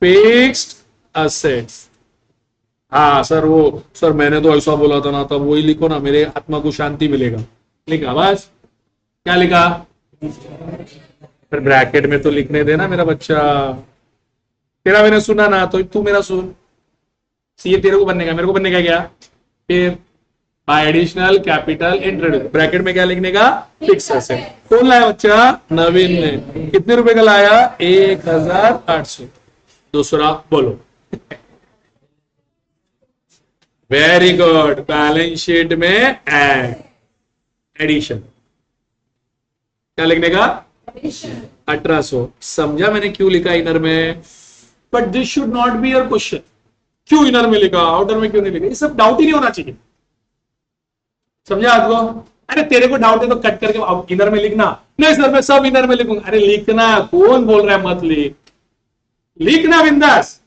fixed assets. हाँ सर, वो सर मैंने तो ऐसा बोला था ना, तब वही लिखो ना, मेरे आत्मा को शांति मिलेगा। लिखा बस? क्या लिखा? फिर ब्रैकेट में तो लिखने देना मेरा बच्चा। तेरा मैंने सुना ना, तो तू मेरा सुन। सीए तेरे को बनने का, मेरे को बनने का क्या? फिर bye additional capital introduce, bracket में क्या लिखने का? Fix asset. कौन लाया बच्चा? नवीन ने। कितने रुपए का लाया? 1800। दूसरा बोलो। वेरी गुड, बैलेंस शीट में एडिशन। क्या लिखने का? 1800। समझा मैंने क्यों लिखा इनर में? But this should not be your question. क्यों इनर में लिखा, आउटर में क्यों नहीं लिखा? ये सब डाउट ही नहीं होना चाहिए। समझा आपको? अरे तेरे को डाउट है तो कट करके इनर में लिखना। नहीं सर मैं सब इनर में लिखूंगा। अरे लिखना, कौन बोल रहा है मत लिख, लिखना बिंदास।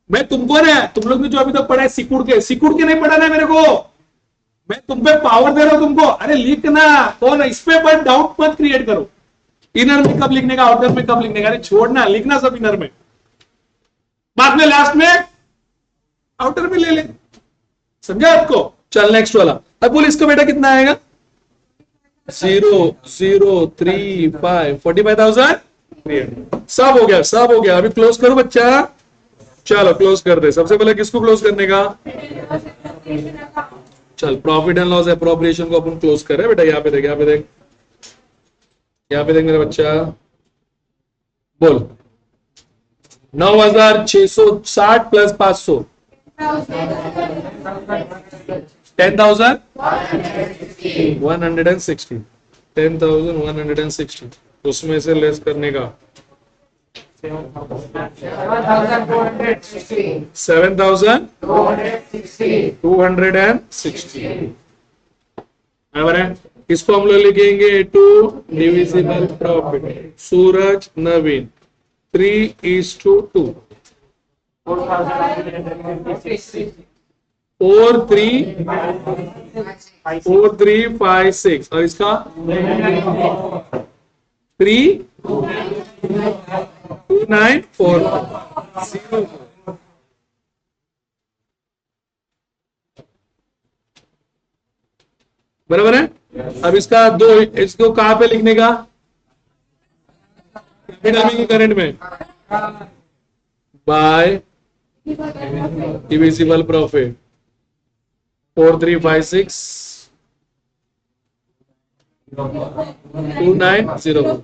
मैं तुमको ना, तुम लोग ने जो अभी तक पढ़ा है सिकुड़ के नहीं पढ़ाना है मेरे को। मैं तुम पे पावर दे रहा हूं तुमको। अरे लिखना, कौन इस पे पर डाउट मत क्रिएट करो। इनर में कब लिखने का, आउटर में कब लिखने का, अरे छोड़ना, लिखना सब इनर में, बाद में लास्ट में आउटर में ले ले। समझा आपको? चल नेक्स्ट वाला। अब बोल इसका बेटा कितना आएगा? 0,035 45,000। सब हो गया, सब हो गया। अभी क्लोज करो बच्चा। चलो क्लोज कर दे। सबसे पहले किसको क्लोज करने का? चल प्रॉफिट एंड लॉस एप्रोप्रिएशन को अपन क्लोज कर रहे हैं बेटा। यहाँ पे देख, यहाँ पे देख, यहाँ पे देख मेरा बच्चा। बोल 9,660 प्लस 500 10,160। 10,160 उसमें से लेस करने का 7,260 बराबर है। इसको हम लोग लिखेंगे टू डिविजिबल प्रॉफिट। सूरज नवीन 3:2 4,356 और इसका 3,2,9,4 बराबर है। अब इसका दो, इसको कहां पे लिखने का? करंट में बाय डिविजिबल प्रॉफिट 4,356 2,9,0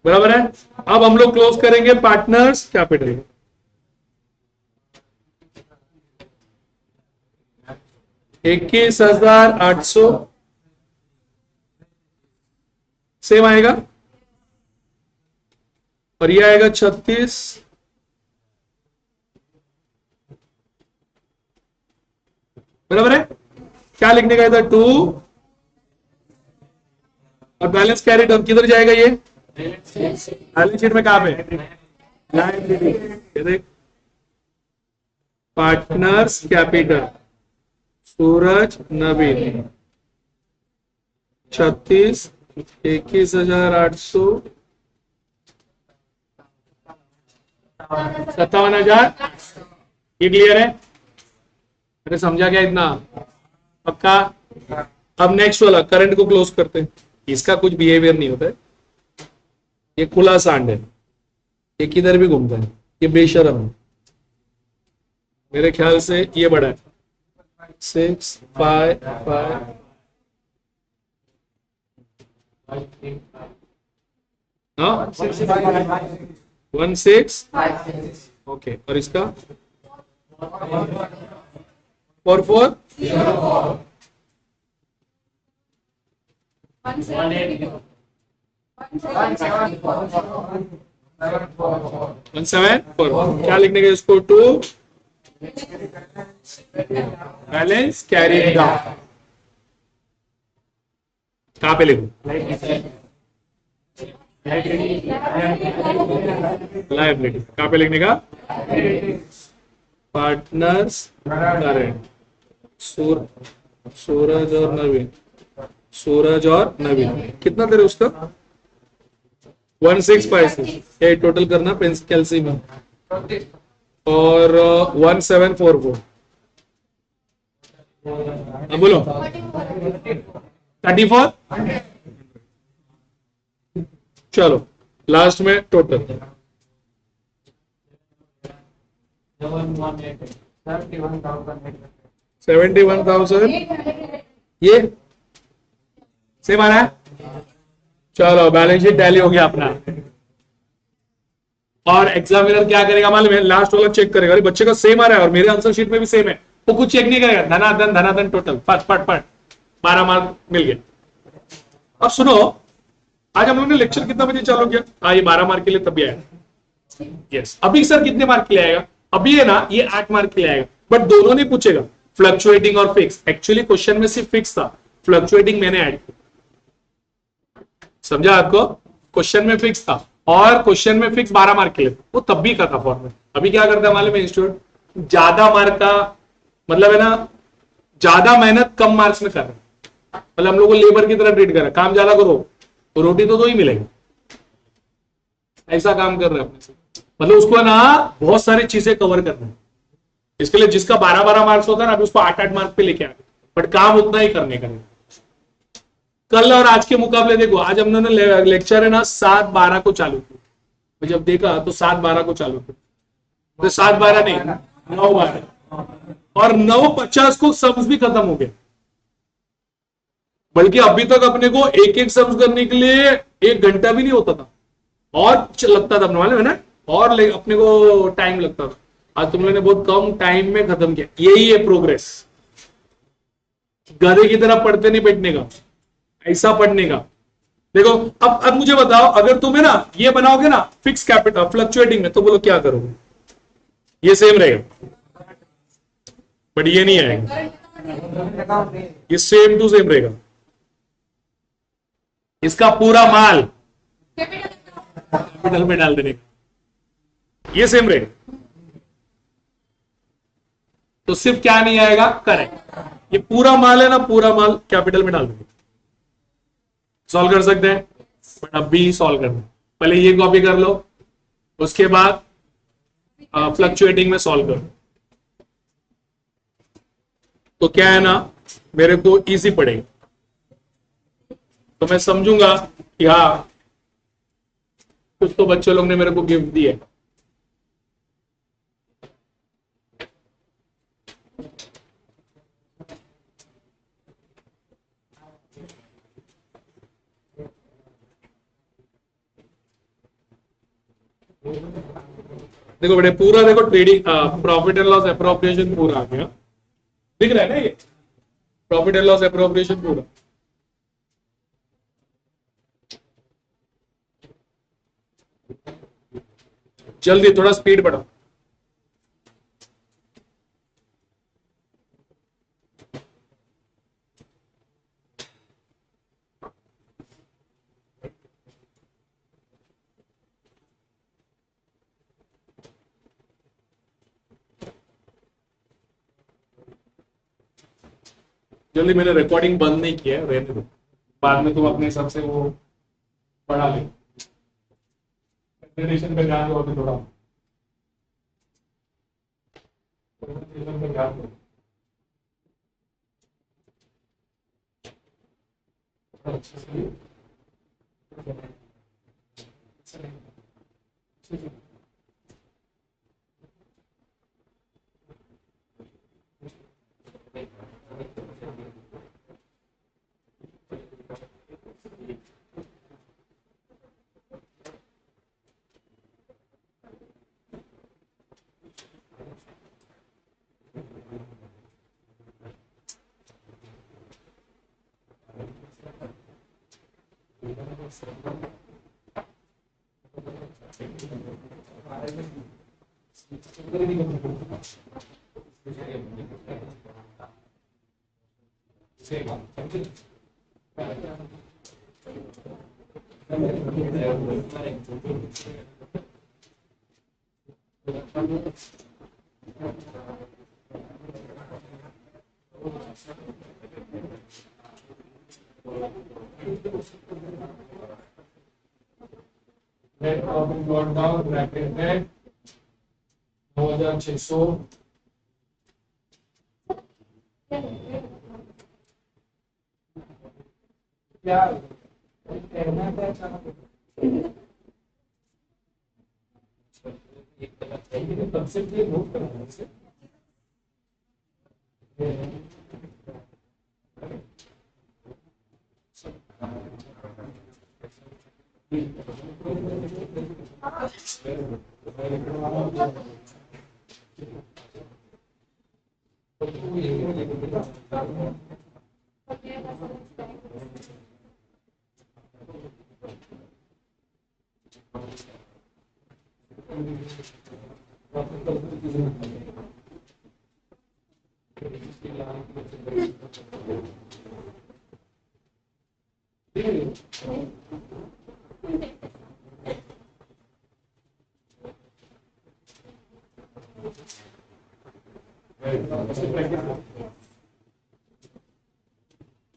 बराबर है। अब हम लोग क्लोज करेंगे पार्टनर्स कैपिटल। 21,800 सेम आएगा और ये आएगा 36 बराबर है। क्या लिखने का इधर? 2 और बैलेंस कैरिड और किधर जाएगा? ये बैलेंस शीट में कहां पे? लायबिलिटी। देख पार्टनर्स कैपिटल सूरज नवीन 36 21,800 57,000। ये क्लियर है? अरे समझा क्या इतना? पक्का? अब नेक्स्ट वाला करंट को क्लोज करते हैं। इसका कुछ बिहेवियर नहीं होता है, ये खुला सांड है, ये किधर भी घूमता है, ये बेशरम है। मेरे ख्याल से ये बड़ा है 6 5 5 1 6 ओके। और इसका 4 4 1,741। क्या लिखने का इसको? 2 बैलेंस कैरी डाउन। कहां पे लिखूं? लायबिलिटी। कहां पे लिखने का? पार्टनर्स करंट सूरज और नवीन, सूरज और नवीन कितना दे रहे उसका? 1656। ये टोटल करना पेंसिल में और 1744। बोलो 34। चलो लास्ट में टोटल 71,000। ये सेम आ रहा है। चलो बैलेंस शीट टैली हो गया अपना। और एग्जामिनर क्या करेगा मालूम है? लास्ट वाला चेक करेगा, अरे बच्चे का सेम आ रहा है और मेरे आंसर शीट में भी सेम है, वो कुछ चेक नहीं करेगा, धनाधन टोटल पट पट पट 12 मार्क मिल गए। अब सुनो, आज हम लोगों ने लेक्चर कितना बजे चालू किया? हाँ, ये 12 मार्क के लिए तभी आया। यस, अभी सर कितने मार्क के लिए आएगा? अभी है ना, ये 8 मार्क के लिए आएगा, बट दोनों नहीं पूछेगा, फ्लक्चुएटिंग और फिक्स। एक्चुअली क्वेश्चन में सिर्फ फिक्स था, फ्लक्चुएटिंग मैंने ऐड किया। समझा आपको? क्वेश्चन में फिक्स था, और क्वेश्चन में फिक्स 12 मार्क के लिए, वो तब भी का था फॉर्मेट। अभी क्या करता है मालूम है इंस्टीट्यूट? ज्यादा मार्क का मतलब है ना, ज्यादा मेहनत कम मार्क्स में कर रहे हैं। मतलब हम लोग को लेबर की तरह ट्रीट कर रहे हैं, काम ज्यादा करो तो रोटी तो दो ही मिलेगी, ऐसा काम कर रहे हैं अपने से। मतलब उसको है ना बहुत सारी चीजें कवर करना है, इसके लिए जिसका 12-12 मार्क्स होता है ना, अभी उसको 8-8 मार्क पे लेके आ गए, बट काम उतना ही करने का। कल और आज के मुकाबले देखो, आज हम लोगों ने लेक्चर है ना 7:12 को चालू किया, जब देखा तो 7:12 को चालू किया, तो 7:12 नहीं 9:12, और 9:50 को सम्स भी खत्म हो गया। बल्कि अभी तक अपने को एक एक सम्स करने के लिए 1 घंटा भी नहीं होता था, और लगता था, अपने मालूम है ना, और अपने को टाइम लगता था। आज तुम लोगों ने बहुत कम टाइम में खत्म किया, यही है प्रोग्रेस। गधे की तरह पढ़ते नहीं बैठने का, ऐसा पढ़ने का। देखो अब मुझे बताओ, अगर तुम्हें ना ये बनाओगे ना फिक्स कैपिटल फ्लक्चुएटिंग में, तो बोलो क्या करोगे? ये सेम रहेगा, बट ये नहीं आएगा, ये सेम टू सेम रहेगा। इसका पूरा माल कैपिटल में डाल देने का, ये सेम रहेगा। तो सिर्फ क्या नहीं आएगा? करेक्ट। ये पूरा माल है ना, पूरा माल कैपिटल में डाल देंगे। सॉल्व कर सकते हैं, बट अब भी सॉल्व करना, पहले ये कॉपी कर लो, उसके बाद फ्लक्चुएटिंग में सॉल्व करो। तो क्या है ना, मेरे को इजी पड़ेगा, तो मैं समझूंगा कि हाँ कुछ तो बच्चे लोग ने मेरे को गिफ्ट दिया। देखो बेटे, पूरा देखो trading profit and loss appropriation पूरा आ गया, दिख रहा है ना? ये प्रॉफिट एंड लॉस एप्रोप्रिएशन पूरा। जल्दी थोड़ा स्पीड बढ़ाओ। जल्दी, मैंने रिकॉर्डिंग बंद नहीं किया है, रहने दो, बाद में तुम अपने हिसाब से वो पढ़ा ले। प्रेजेंटेशन पे ध्यान दो अभी थोड़ा, प्रेजेंटेशन पे ध्यान दो। Net profit got down bracket में 9600 क्या कंसेप्ट ये नोट करना है।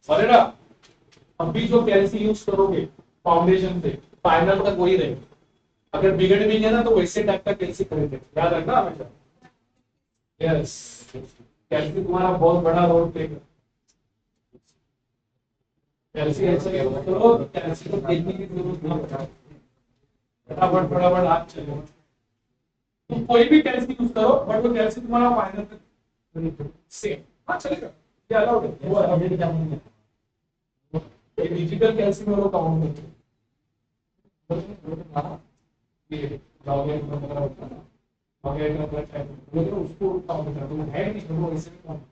अरे ना, अभी जो कैल्सी यूज करोगे फाउंडेशन से फाइनल तक वही रहेगी। अगर बिगड़ भी है ना तो वैसे टाइप का कैल्सी खरीदे, याद रखना हमेशा। यस, कैल्सी तुम्हारा बहुत बड़ा रोल प्ले कर। कैल्सी ऐसे यूज करो, कैल्सी को देखने की जरूरत ना पड़े, फटाफट फटाफट आप चलो। तुम कोई भी कैल्सी यूज करो, बट वो कैल्सी तुम्हारा फाइनल तक सेम। हाँ चलेगा, ये अलाउड है, वो अपडेट क्या नहीं है। ये डिजिटल कैल्सी में वो काउंट करते हैं। ये लॉगिन वगैरह होता है ना, लॉगिन वगैरह टाइप वो उसको काउंट करते हैं, है नहीं वो ऐसे काउंट।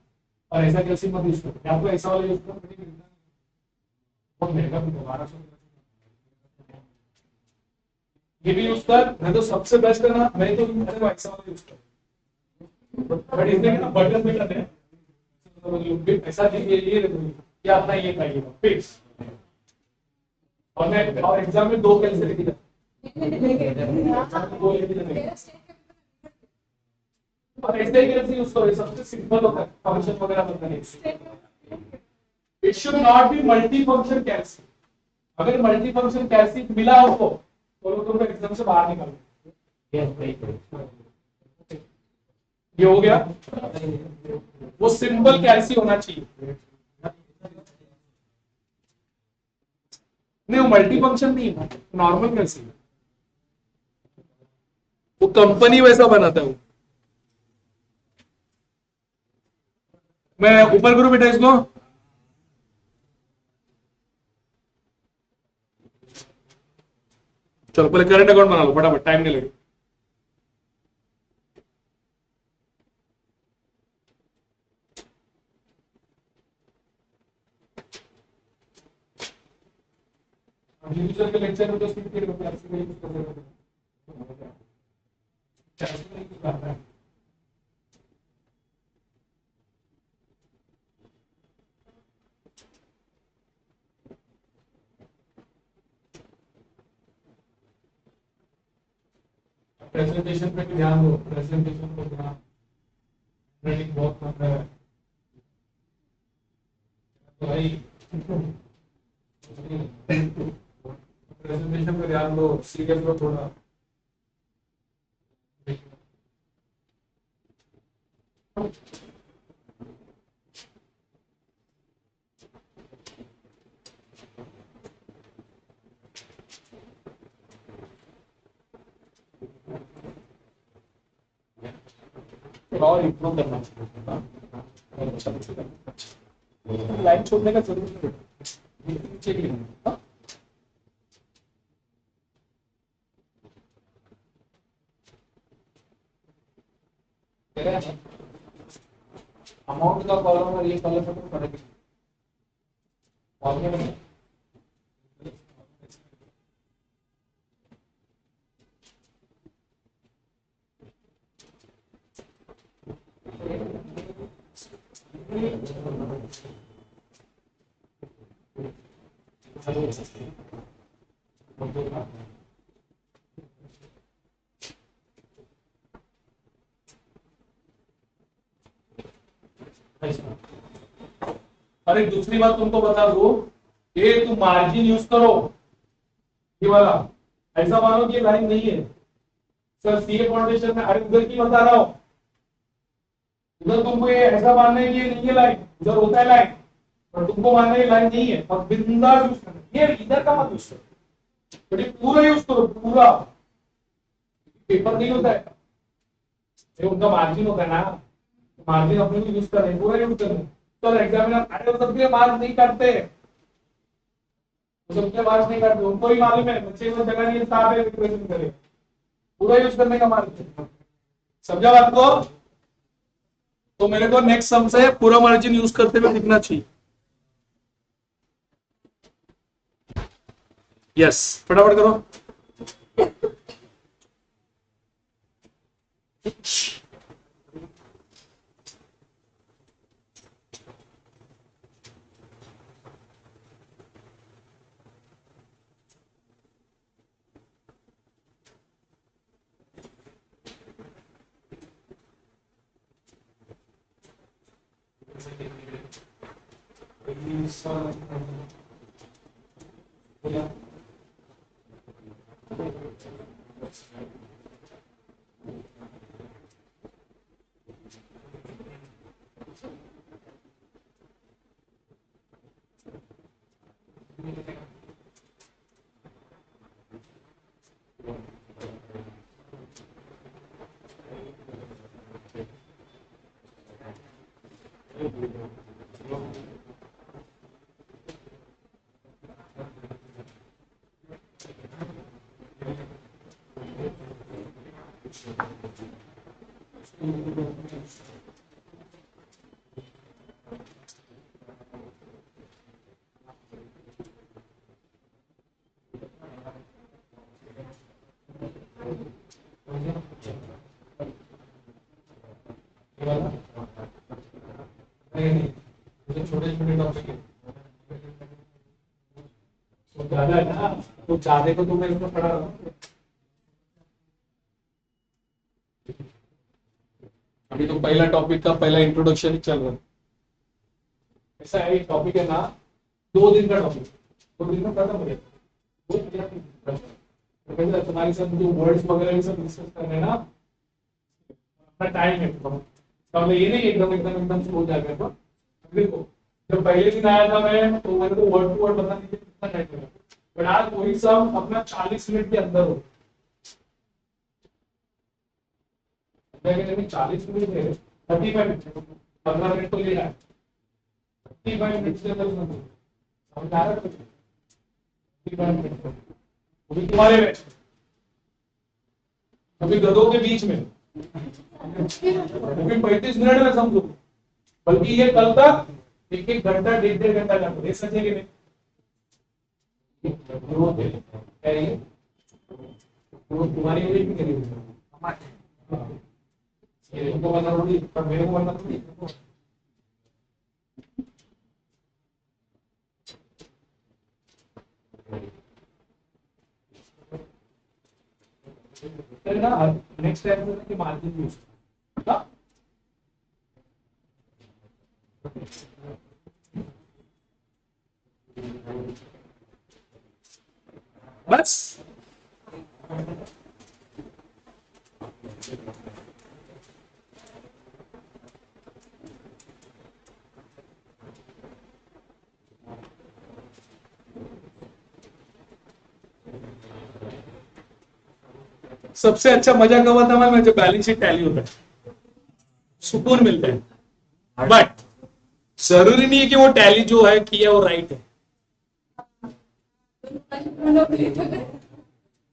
और ऐसा कैल्सी मत यूज करो, या तो ऐसा वाला यूज करो, बहुत महंगा भी है, 1200। ये भी यूज कर, मैं तो सबसे बेस्ट है ना, मैं तो ऐसा वाला यूज कर। बट इसमें ना बटन भी करते हैं, तो ऐसा ये अपना ये खाइएगा फिक्स। और मैं और एग्जाम में 2 कैसे लेके जाता और ऐसे ही कैसे यूज करो, सबसे सिंपल होता है, फंक्शन वगैरह बनता है। It should not be multi function कैल्सी। अगर मल्टी फंक्शन कैल्सी मिला हो तो लोग तुमको एग्जाम से बाहर निकाल। ये हो गया, वो सिंपल कैल्सी होना चाहिए। नहीं वो मल्टी फंक्शन नहीं है, नॉर्मल कैल्सी। वो कंपनी वैसा बनाता है वो। मैं ऊपर करूं बेटा इसको। चलो पहले करंट अकाउंट बना लो फटाफट, टाइम नहीं लगेगा। यूजर के लेक्चर में तो स्किप कर दो, ऐसे नहीं कर सकते। प्रेजेंटेशन पे भी ध्यान दो, प्रेजेंटेशन पे ध्यान, रेडिंग बहुत कम है तो भाई। प्रेजेंटेशन पे ध्यान दो, सीरियस लो थोड़ा। और इम्प्रूव करना चाहिए, लाइन छोड़ने का जरूरत नहीं है, नीचे भी नहीं। अमाउंट का कॉलम और ये कॉलम में फर्क है। अरे दूसरी बात तुमको बता दो, ये तुम मार्जिन यूज करो, ये वाला। ऐसा मानो कि ये लाइन नहीं है सर, सीए फाउंडेशन में, अरे उधर की बता रहा हूं, उधर तुमको ये ऐसा मानना है कि ये नहीं है लाइन, उधर होता है लाइन, और तुमको मानना है लाइन नहीं है, और बिंदास यूज करना, ये इधर का मत यूज करो, बट ये पूरा यूज करो, पूरा। पेपर नहीं होता है, ये उनका मार्जिन होता है ना, मार्जिन अपने को यूज कर रहे हैं, पूरा यूज कर रहे हैं। तो एग्जामिनर अरे सबके मार्क्स नहीं काटते, सबके मार्क्स नहीं काटते, उनको ही मालूम है बच्चे को जगह नहीं साहब है, रिप्रेजेंट करे, पूरा यूज करने का मार्क्स। समझा बात को? तो मेरे को नेक्स्ट सम से पूरा मार्जिन यूज करते हुए दिखना चाहिए। यस, फटाफट करो। छोटे छोटे टॉपिक है, तो ज्यादा है ना, तो ज्यादा को तो मैं इसमें पढ़ा रहा हूँ। अभी तो पहला टॉपिक का पहला इंट्रोडक्शन ही चल रहा है। ऐसा है, टॉपिक है ना 2 दिन का टॉपिक, 2 दिन में खत्म हो जाएगा। तो तुम्हारे साथ जो वर्ड्स वगैरह ये सब डिस्कस करने ना अपना टाइम है, तो ये नहीं एकदम एकदम एकदम से हो जाएगा। तो देखो जब पहले दिन आया था मैं, तो मैंने तो वर्ड टू वर्ड बता दीजिए कितना टाइम लगा, बट आज वही सब अपना 40 मिनट के अंदर हो। 40 मिनट है, 35 मिनट, 15 मिनट तो ले रहा है, 35 मिनट से अंदर समझ आ रहा है। 35 मिनट अभी तुम्हारे में, अभी गधों के बीच में, अभी 35 मिनट में समझो, बल्कि ये कल तक 1-1 घंटा 1-1.5 घंटा का दे सके कि नहीं। तुम्हारी वजह भी करेगी, ये तुमको बनना थोड़ी, पर मेरे को बनना थोड़ी। ना नेक्स्ट टाइम की मार्जिन यूज बस। सबसे अच्छा मजा कब आता है मैं, जब बैलेंस शीट टैली होता है, सुकून मिलता है। बट जरूरी नहीं है कि वो टैली जो है किया वो राइट है।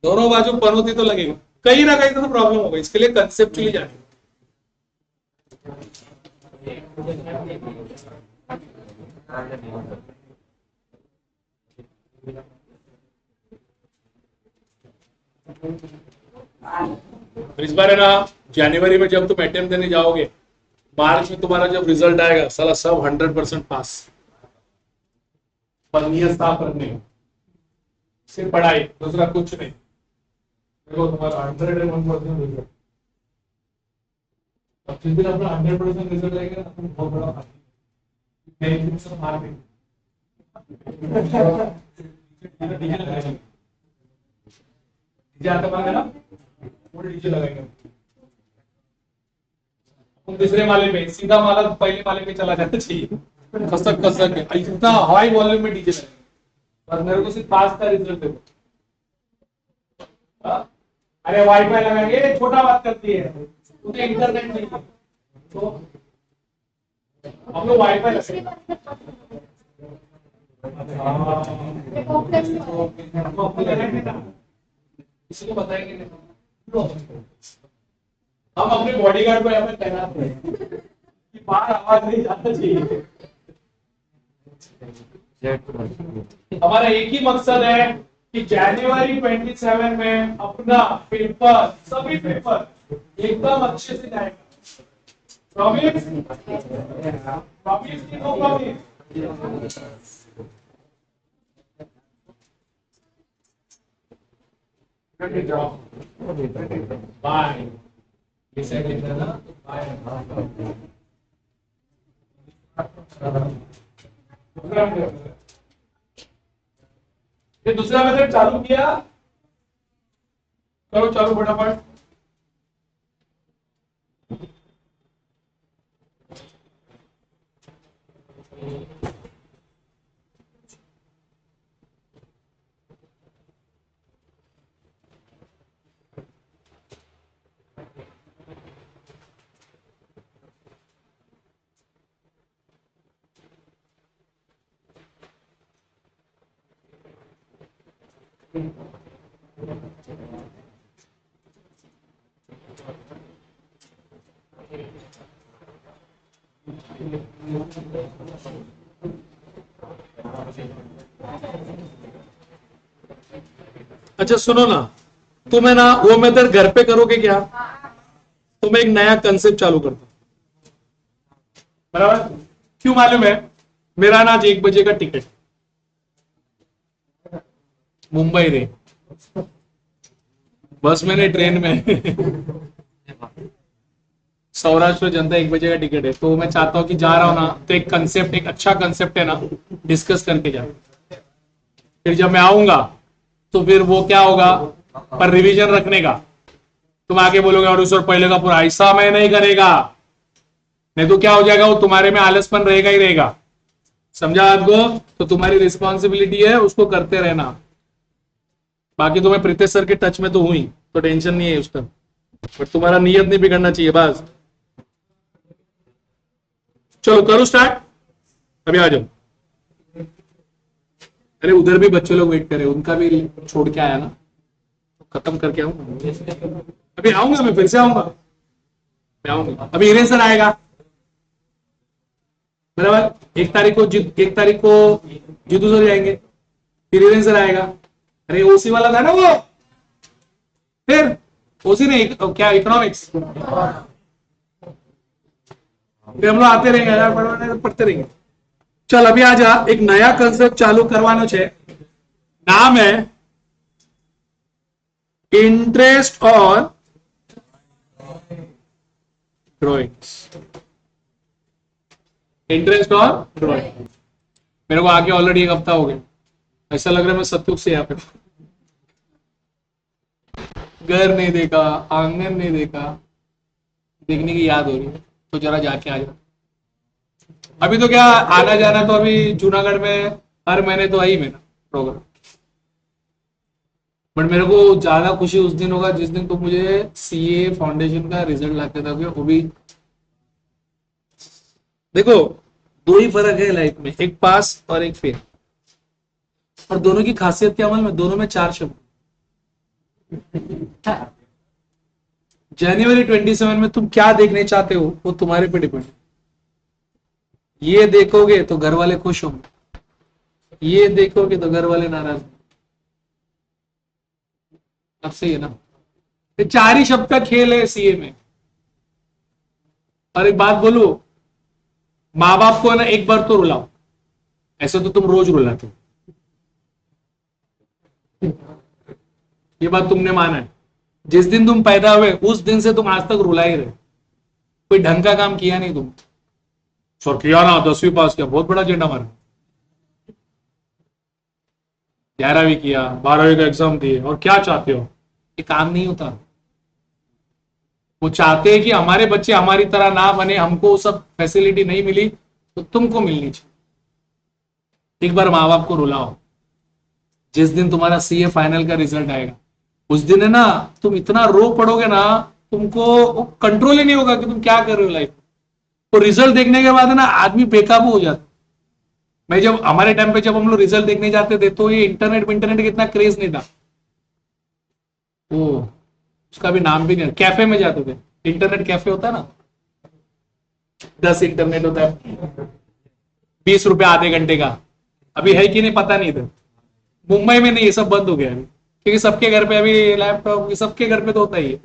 दोनों बाजू पनौती तो लगेगा, कहीं ना कहीं तो प्रॉब्लम होगा, इसके लिए कंसेप्चुअली जाने। इस बार है ना जनवरी में जब तुम अटेम्प्ट देने जाओगे, मार्च में तुम्हारा जब रिजल्ट आएगा, साला सब 100% पास। साफ रखने सिर्फ पढ़ाई, दूसरा कुछ नहीं। देखो तुम्हारा 101% रिजल्ट, अब जिस दिन अपना 100% रिजल्ट आएगा ना, तुम बहुत बड़ा मार देंगे। डीजे लगाएंगे, दूसरे माले पे सीधा माला पहले माले पे चला जाना चाहिए, खसक खसक इतना हाई वॉल्यूम में डीजे लगेंगे। और मेरे को सिर्फ पास का रिजल्ट देखो। अरे वाईफाई लगाएंगे, छोटा बात करती है, उन्हें इंटरनेट नहीं है, तो हम लोग वाईफाई लगाएंगे। इसको बताएंगे हम अपने बॉडीगार्ड को यहाँ पे तैनात करें। कि बाहर आवाज नहीं जाना चाहिए। हमारा एक ही मकसद है कि जनवरी 27 में अपना पेपर, सभी पेपर एकदम अच्छे से जाएगा। प्रॉमिस? प्रॉमिस की नो प्रॉमिस? बाय। इसे लिखना ना बाय। ये दूसरा मेथड चालू किया, करो चालू फटाफट। अच्छा सुनो ना, तुम है ना वो मेथड घर पे करोगे क्या? तो मैं एक नया कंसेप्ट चालू करता हूं, बराबर? क्यों मालूम है? मेरा ना आज 1 बजे का टिकट, मुंबई रे, बस में नहीं ट्रेन में। सौराष्ट्र जनता 1 बजे का टिकट है, तो मैं चाहता हूं कि जा रहा हूं ना, तो एक कंसेप्ट, एक अच्छा कंसेप्ट है ना, डिस्कस करके जा। फिर जब मैं आऊंगा तो फिर वो क्या होगा, पर रिवीजन रखने का। तुम आके बोलोगे और सर पहले का पूरा, ऐसा मैं नहीं करेगा, नहीं तो क्या हो जाएगा, वो तुम्हारे में आलसपन रहेगा ही रहेगा। समझा आपको? तो तुम्हारी रिस्पॉन्सिबिलिटी है उसको करते रहना। बाकी तो मैं प्रीतेश सर के टच में तो हुई, तो टेंशन नहीं है उसका, बट तुम्हारा नियत नहीं बिगड़ना चाहिए बस। चलो करो स्टार्ट, अभी आ जाओ। अरे उधर भी बच्चे लोग वेट करे, उनका भी छोड़ के आया ना, तो खत्म करके आऊंगा। अभी आऊंगा, मैं फिर से आऊंगा, मैं आऊंगा। अभी इरेजर आएगा, बराबर? 1 तारीख को एक तारीख को जीतू सर जाएंगे, फिर इरेजर आएगा। अरे ओसी वाला था ना वो, फिर ओसी ने क्या इकोनॉमिक्स, फिर हम लोग आते रहेंगे यार, पढ़ते रहेंगे। चल अभी आजा, एक नया कंसेप्ट चालू करवानो छे, नाम है इंटरेस्ट और ड्रॉइंग्स। इंटरेस्ट और ड्रॉइंग। मेरे को आगे ऑलरेडी 1 हफ्ता हो गया, ऐसा लग रहा है मैं सत्युग से यहाँ पे। घर नहीं देखा, आंगन नहीं देखा, देखने की याद हो रही है, तो जरा जाके आ जाओ। अभी तो क्या आना जाना, तो अभी जूनागढ़ में हर महीने तो आई मेरा प्रोग्राम। बट मेरे को ज्यादा खुशी उस दिन होगा जिस दिन तो मुझे सीए फाउंडेशन का रिजल्ट लाके दोगे, वो भी। देखो, 2 ही फर्क है लाइफ में, एक पास और एक फेल, और दोनों की खासियत क्या मालूम है? दोनों में 4 शब्द। जनवरी 27 में तुम क्या देखने चाहते हो वो तुम्हारे पे डिपेंड है। ये देखोगे तो घर वाले खुश होंगे, ये देखोगे तो घर वाले नाराज। अब सही है ना? ये 4 ही शब्द का खेल है सीए में। और एक बात बोलू, माँ बाप को ना एक बार तो रुलाओ, ऐसे तो तुम रोज रुलाते हो। ये बात तुमने माना है, जिस दिन तुम पैदा हुए उस दिन से तुम आज तक रुला ही रहे, कोई ढंग का काम किया नहीं तुम। सर किया ना, 10वीं पास किया, बहुत बड़ा झंडा मारा, 11वीं किया, 12वीं का एग्जाम दिए, और क्या चाहते हो? ये काम नहीं होता। वो चाहते हैं कि हमारे बच्चे हमारी तरह ना बने, हमको सब फैसिलिटी नहीं मिली तो तुमको मिलनी चाहिए। एक बार माँ बाप को रुलाओ, जिस दिन तुम्हारा सीए फाइनल का रिजल्ट आएगा उस दिन है ना, तुम इतना रो पड़ोगे ना, तुमको कंट्रोल ही नहीं होगा कि तुम क्या कर रहे हो लाइफ। तो रिजल्ट देखने के बाद है ना आदमी बेकाबू हो जाता। मैं जब हमारे टाइम पे जब हम लोग रिजल्ट देखने जाते थे तो ये इंटरनेट का इतना क्रेज नहीं था। वो उसका भी नाम भी नहीं, कैफे में जाते थे, इंटरनेट कैफे होता है ना, 10 इंटरनेट होता है, 20 रुपए आधे घंटे का। अभी है कि नहीं पता नहीं था, मुंबई में नहीं, ये सब बंद हो गया अभी, क्योंकि सबके घर पे अभी लैपटॉप, सबके घर पे तो होता ही है।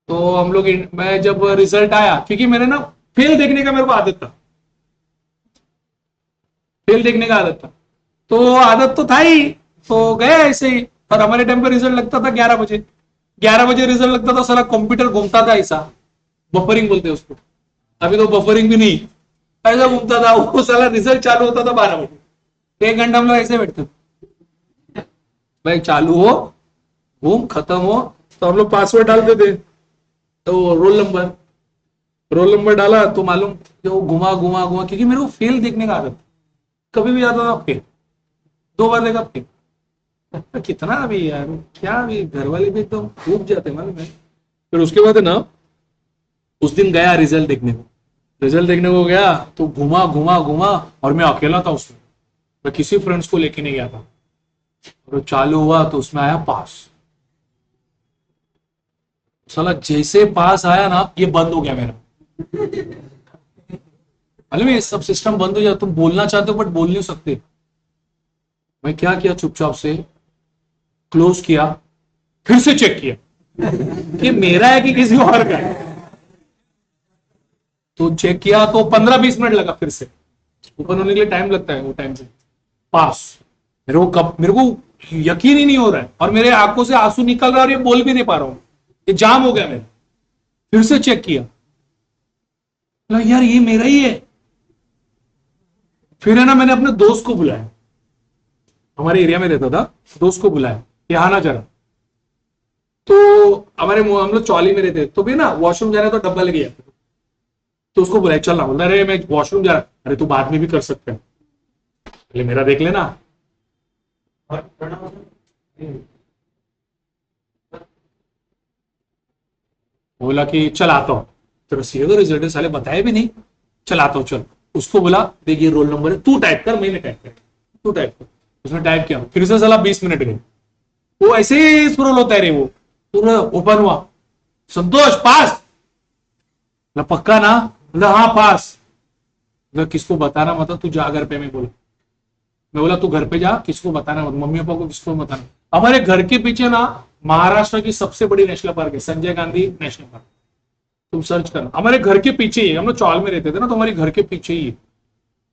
तो हम लोग मैं जब रिजल्ट आया, क्योंकि मैंने ना फेल देखने का मेरे को आदत था, फेल देखने का आदत था, तो आदत तो था ही, तो गया ऐसे ही। और हमारे टाइम पे रिजल्ट लगता था 11 बजे, 11 बजे रिजल्ट लगता था, सारा कंप्यूटर घूमता था ऐसा, बफरिंग बोलते हैं उसको, अभी तो बफरिंग भी नहीं, ऐसा घूमता था वो साला, रिजल्ट चालू होता था 12 बजे, 1 घंटा हम लोग ऐसे बैठते थे, भाई चालू हो, घूम खत्म हो, तो हम लोग पासवर्ड डालते थे, तो रोल नंबर डाला तो मालूम, जो घुमा घुमा घुमा, क्योंकि मेरे को फेल देखने का आदत था, कभी भी आता था फेल, 2 बार देखा फेल, कितना अभी यार, क्या अभी घर वाले भी एकदम डूब जाते मालूम है। फिर उसके बाद है ना, उस दिन गया रिजल्ट देखने को, रिजल्ट देखने को गया तो घुमा घुमा घुमा, और मैं अकेला था उसमें, मैं किसी फ्रेंड्स को लेके नहीं गया था, और चालू हुआ तो उसमें आया पास, साला जैसे पास आया ना, ये बंद हो गया मेरा, मालूम है ये सब सिस्टम बंद हो जाता, तुम बोलना चाहते हो बट बोल नहीं सकते। मैं क्या किया, चुपचाप से क्लोज किया, फिर से चेक किया कि मेरा है कि किसी और का है, तो चेक किया तो 15-20 मिनट लगा, फिर से ओपन होने के लिए टाइम लगता है, वो टाइम से पास। मेरे को यकीन ही नहीं हो रहा है, और मेरे आंखों से आंसू निकल रहा है, और ये बोल भी नहीं पा रहा हूं, ये जाम हो गया मेरा। फिर से चेक किया, यार ये मेरा ही है। फिर है ना, मैंने अपने दोस्त को बुलाया, हमारे एरिया में रहता था, दोस्त को बुलाया, ये आना जरा, तो हम लोग चौली में रहते, तो भी ना वॉशरूम जाना तो डब्बा लेके जाते, तो उसको बुलाया, चल ना, बोला अरे मैं वॉशरूम जा रहा, अरे तू बाद में भी कर सकते हैं, पहले मेरा देख लेना। बोला कि चल आता हूं, तेरा सीए का रिजल्ट साले बताया भी नहीं, चल आता हूं चल। उसको बोला देखिए रोल नंबर है, तू टाइप कर, मैंने टाइप कर, तू टाइप कर, उसने टाइप किया, फिर से साला 20 मिनट गए, वो ऐसे ही स्क्रोल होता है रे, वो पूरा ओपन हुआ, संतोष पास, पक्का ना, हाँ पास, किसको बताना, मतलब तू जा घर पे, मैं बोला, तू घर पे जा, किसको बताना मत, मम्मी पापा को किसको बताना। हमारे घर के पीछे ना महाराष्ट्र की सबसे बड़ी नेशनल पार्क है, संजय गांधी नेशनल पार्क, तुम सर्च करना, हमारे घर के पीछे ही है, हम लोग चौल में रहते थे ना, तो हमारे घर के पीछे ही है।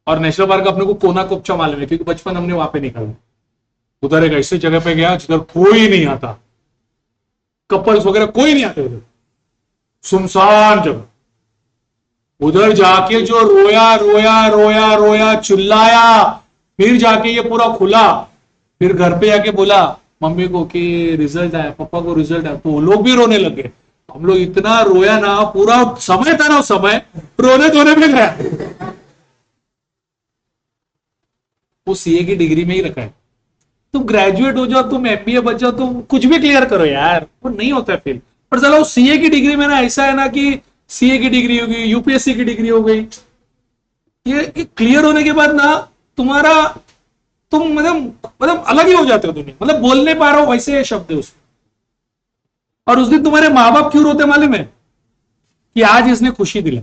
और नेशनल पार्क अपने को कोना कोपचा मालूम है, क्योंकि बचपन हमने वहां पे निकाला, उधर एक ऐसी जगह पे गया जिधर कोई नहीं आता, कपल्स वगैरह कोई नहीं आते उधर, सुनसान जगह, उधर जाके जो रोया रोया रोया रोया, चिल्लाया, फिर जाके ये पूरा खुला, फिर घर पे जाके बोला मम्मी को कि रिजल्ट आया, पापा को रिजल्ट आया, तो वो लोग भी रोने लगे, हम लोग इतना रोया ना, पूरा समय था ना उस समय, रोने धोने में गया। वो सीए की डिग्री में ही रखा है, तुम ग्रेजुएट हो जाओ, तुम एमबीए बच जाओ, तुम कुछ भी क्लियर करो यार, वो नहीं होता है फिर। पर चलो वो सीए की डिग्री में ना ऐसा है ना कि सीए की डिग्री हो गई, यूपीएससी की डिग्री हो गई, ये क्लियर होने के बाद ना तुम्हारा, तुम मतलब अलग ही हो जाते हो दुनिया, मतलब बोल नहीं पा रहा हो वैसे शब्द है उसमें। और उस दिन तुम्हारे माँ बाप क्यों रोते मालूम है, कि आज इसने खुशी दिला।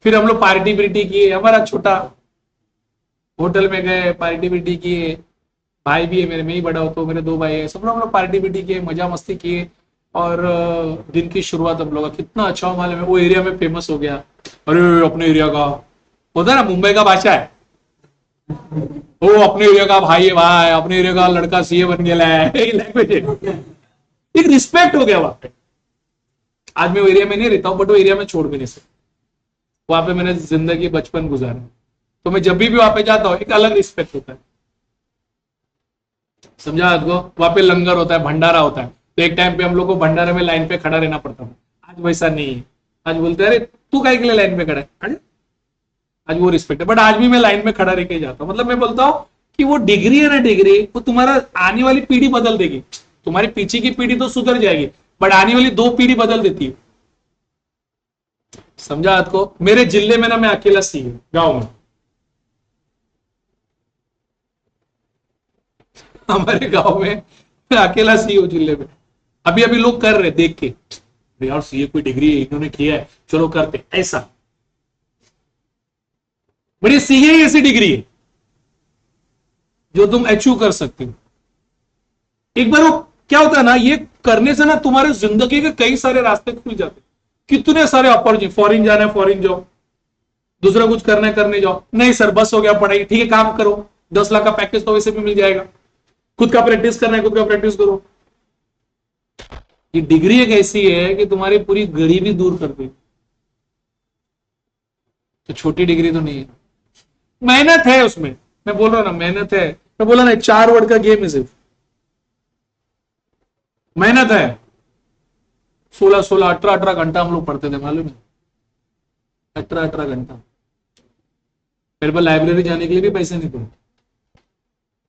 फिर हम लोग पार्टी पिर्टी किए, हमारा छोटा होटल में गए, पार्टी पिर्टी किए, भाई भी है मेरे, में ही बड़ा हो तो मेरे 2 भाई है, सब लोग हम लोग पार्टी पिर्टी किए, मजा मस्ती किए, और दिन की शुरुआत हम लोग का कितना अच्छा मालूम है, वो एरिया में फेमस हो गया, अरे अपने एरिया का होता है ना, मुंबई का बादशाह है वो, अपने एरिया का भाई है, भाई अपने एरिया का लड़का सीए बन गया है, लैंग्वेज है, एक रिस्पेक्ट हो गया वहां पे। आज मैं वो एरिया में नहीं रहता हूँ, बट वो एरिया में छोड़ भी नहीं सकता, वहां पे मैंने जिंदगी बचपन गुजारा, तो मैं जब भी वहां पे जाता हूँ एक अलग रिस्पेक्ट होता है, समझा आपको। वहां पे लंगर होता है, भंडारा होता है, तो एक टाइम पे हम लोग को भंडारे में लाइन पे खड़ा रहना पड़ता था, आज वैसा नहीं है, आज बोलते हैं अरे तू काय के लिए लाइन पे खड़ा है, अरे आज वो रिस्पेक्ट है, बट आज भी मैं लाइन में खड़ा रह के जाता हूँ, मतलब मैं बोलता हूँ कि वो डिग्री है ना, डिग्री वो तुम्हारा आने वाली पीढ़ी बदल देगी, तुम्हारी पीछे की पीढ़ी तो सुधर जाएगी, बट आने वाली 2 पीढ़ी बदल देती है, समझा आपको। मेरे जिले में ना मैं अकेला सी हूँ गांव में, हमारे गांव में मैं अकेला सी हूँ जिले में, अभी अभी लोग कर रहे देख के, यार सीए कोई डिग्री इन्होंने किया है, चलो करते, ऐसा। बट ये सीए ही ऐसी डिग्री है जो तुम अचीव कर सकते हो। एक बार वो क्या होता है ना, ये करने से ना तुम्हारे जिंदगी के कई सारे रास्ते खुल जाते, कितने सारे अपॉर्चुनिटी, फॉरेन जाना है फॉरेन जाओ, दूसरा कुछ करना है करने जाओ, नहीं सर बस हो गया पढ़ाई, ठीक है काम करो, 10 लाख का पैकेज तो वैसे भी मिल जाएगा, खुद का प्रैक्टिस करना है खुद का प्रैक्टिस करो। ये डिग्री एक ऐसी है कि तुम्हारी पूरी गरीबी दूर कर दे, तो छोटी डिग्री तो नहीं है। मेहनत है उसमें, मैं बोल रहा हूं ना मेहनत है, मैं बोला ना 4 वर्ड का गेम है, सिर्फ मेहनत है। 16-16, 18-18 घंटा हम लोग पढ़ते थे, मालूम है, 18-18 घंटा। मेरे पास लाइब्रेरी जाने के लिए भी पैसे नहीं थे।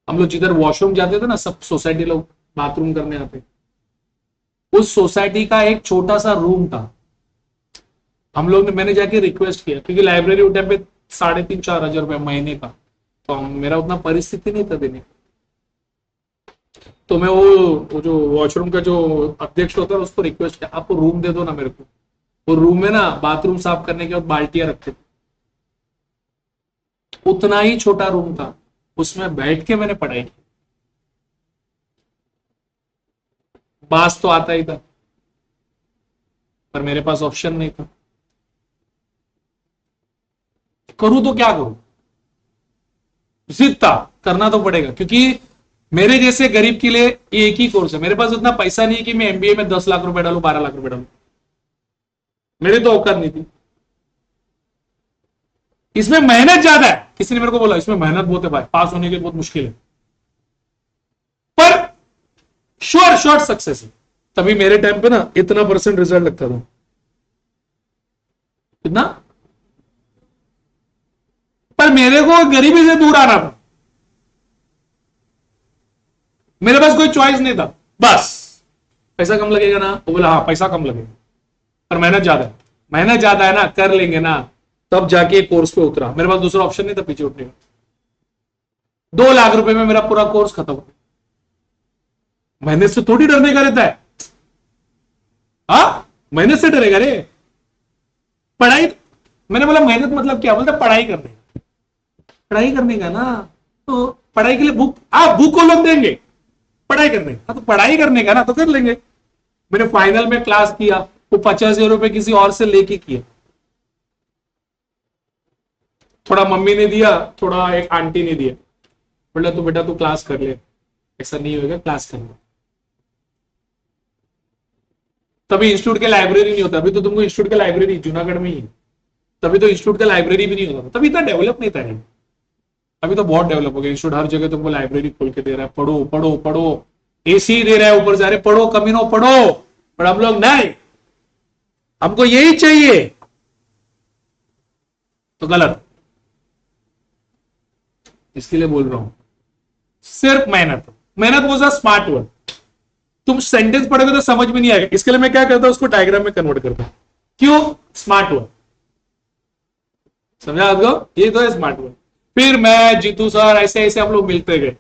हम लोग जिधर वॉशरूम जाते थे ना, सब सोसाइटी लोग बाथरूम करने आते, उस सोसाइटी का एक छोटा सा रूम था, हम लोग ने, मैंने जाके रिक्वेस्ट किया, क्योंकि लाइब्रेरी उस टाइम पे 3,500-4,000 रुपए महीने का, तो मेरा उतना परिस्थिति नहीं था देने का। तो मैं वो जो वॉशरूम का जो अध्यक्ष होता है उसको रिक्वेस्ट किया, आपको रूम दे दो ना मेरे को। वो रूम में ना बाथरूम साफ करने के बाद बाल्टियां रखते थे, उतना ही छोटा रूम था, उसमें बैठ के मैंने पढ़ाई की। बास तो आता ही था, पर मेरे पास ऑप्शन नहीं था, करूं तो क्या करूं, जिद था, करना तो पड़ेगा, क्योंकि मेरे जैसे गरीब के लिए ये एक ही कोर्स है। मेरे पास उतना पैसा नहीं है कि मैं एमबीए में 10 लाख रुपए डालू, 12 लाख रुपए डालू, मेरी तो औकात नहीं थी। इसमें मेहनत ज्यादा है, किसी ने मेरे को बोला इसमें मेहनत बहुत है भाई, पास होने के लिए बहुत मुश्किल है, पर श्योर शॉर्ट सक्सेस है। तभी मेरे टाइम पे ना इतना परसेंट रिजल्ट लगता था, कितना, पर मेरे को गरीबी से दूर आना था, मेरे पास कोई चॉइस नहीं था, बस पैसा कम लगेगा ना, वो बोला हाँ पैसा कम लगेगा, पर मेहनत ज्यादा है, मेहनत ज्यादा है ना, कर लेंगे ना, तब जाके कोर्स पे उतरा। मेरे पास दूसरा ऑप्शन नहीं था पीछे उठने का। 2 लाख रुपए में मेरा पूरा कोर्स खत्म। मेहनत से थोड़ी डरने का रहता है, हाँ मेहनत से डरेगा रे, पढ़ाई, मैंने बोला मेहनत मतलब क्या, बोलता पढ़ाई करने का, पढ़ाई करने का ना, तो पढ़ाई के लिए बुक, आप बुक को लोग देंगे, पढ़ाई करने का तो पढ़ाई करने का ना, तो कर लेंगे। मैंने फाइनल में क्लास किया, वो 50,000 रुपए किसी और से लेके किया, थोड़ा मम्मी ने दिया, थोड़ा एक आंटी ने दिया, बोला तो बेटा तू क्लास कर ले, ऐसा नहीं होगा क्लास करना। तभी इंस्टीट्यूट के लाइब्रेरी नहीं होता, अभी तो तुमको इंस्टीट्यूट के लाइब्रेरी जूनागढ़ में ही है, तभी तो इंस्टीट्यूट का लाइब्रेरी भी नहीं होता, तभी इतना डेवलप नहीं था। अभी तो बहुत डेवलप हो गया, इंस्टीट्यूट हर जगह तुमको लाइब्रेरी खोल के दे रहा है, पढ़ो पढ़ो पढ़ो, एसी दे रहा है ऊपर, जा रहे पढ़ो कमीनो पढ़ो, पर हम लोग नहीं, हमको यही चाहिए, तो गलत। इसके लिए बोल रहा हूं, सिर्फ मेहनत, मेहनत वो स्मार्ट वर्ड। तुम सेंटेंस पढ़ोगे तो समझ में नहीं आएगा, इसके लिए मैं क्या करता हूं, उसको डायग्राम में कन्वर्ट करता हूं। क्यों? स्मार्ट वर्ड, समझा आपको, ये तो है स्मार्ट वर्ड। फिर मैं जीतू सर ऐसे ऐसे हम लोग मिलते गए,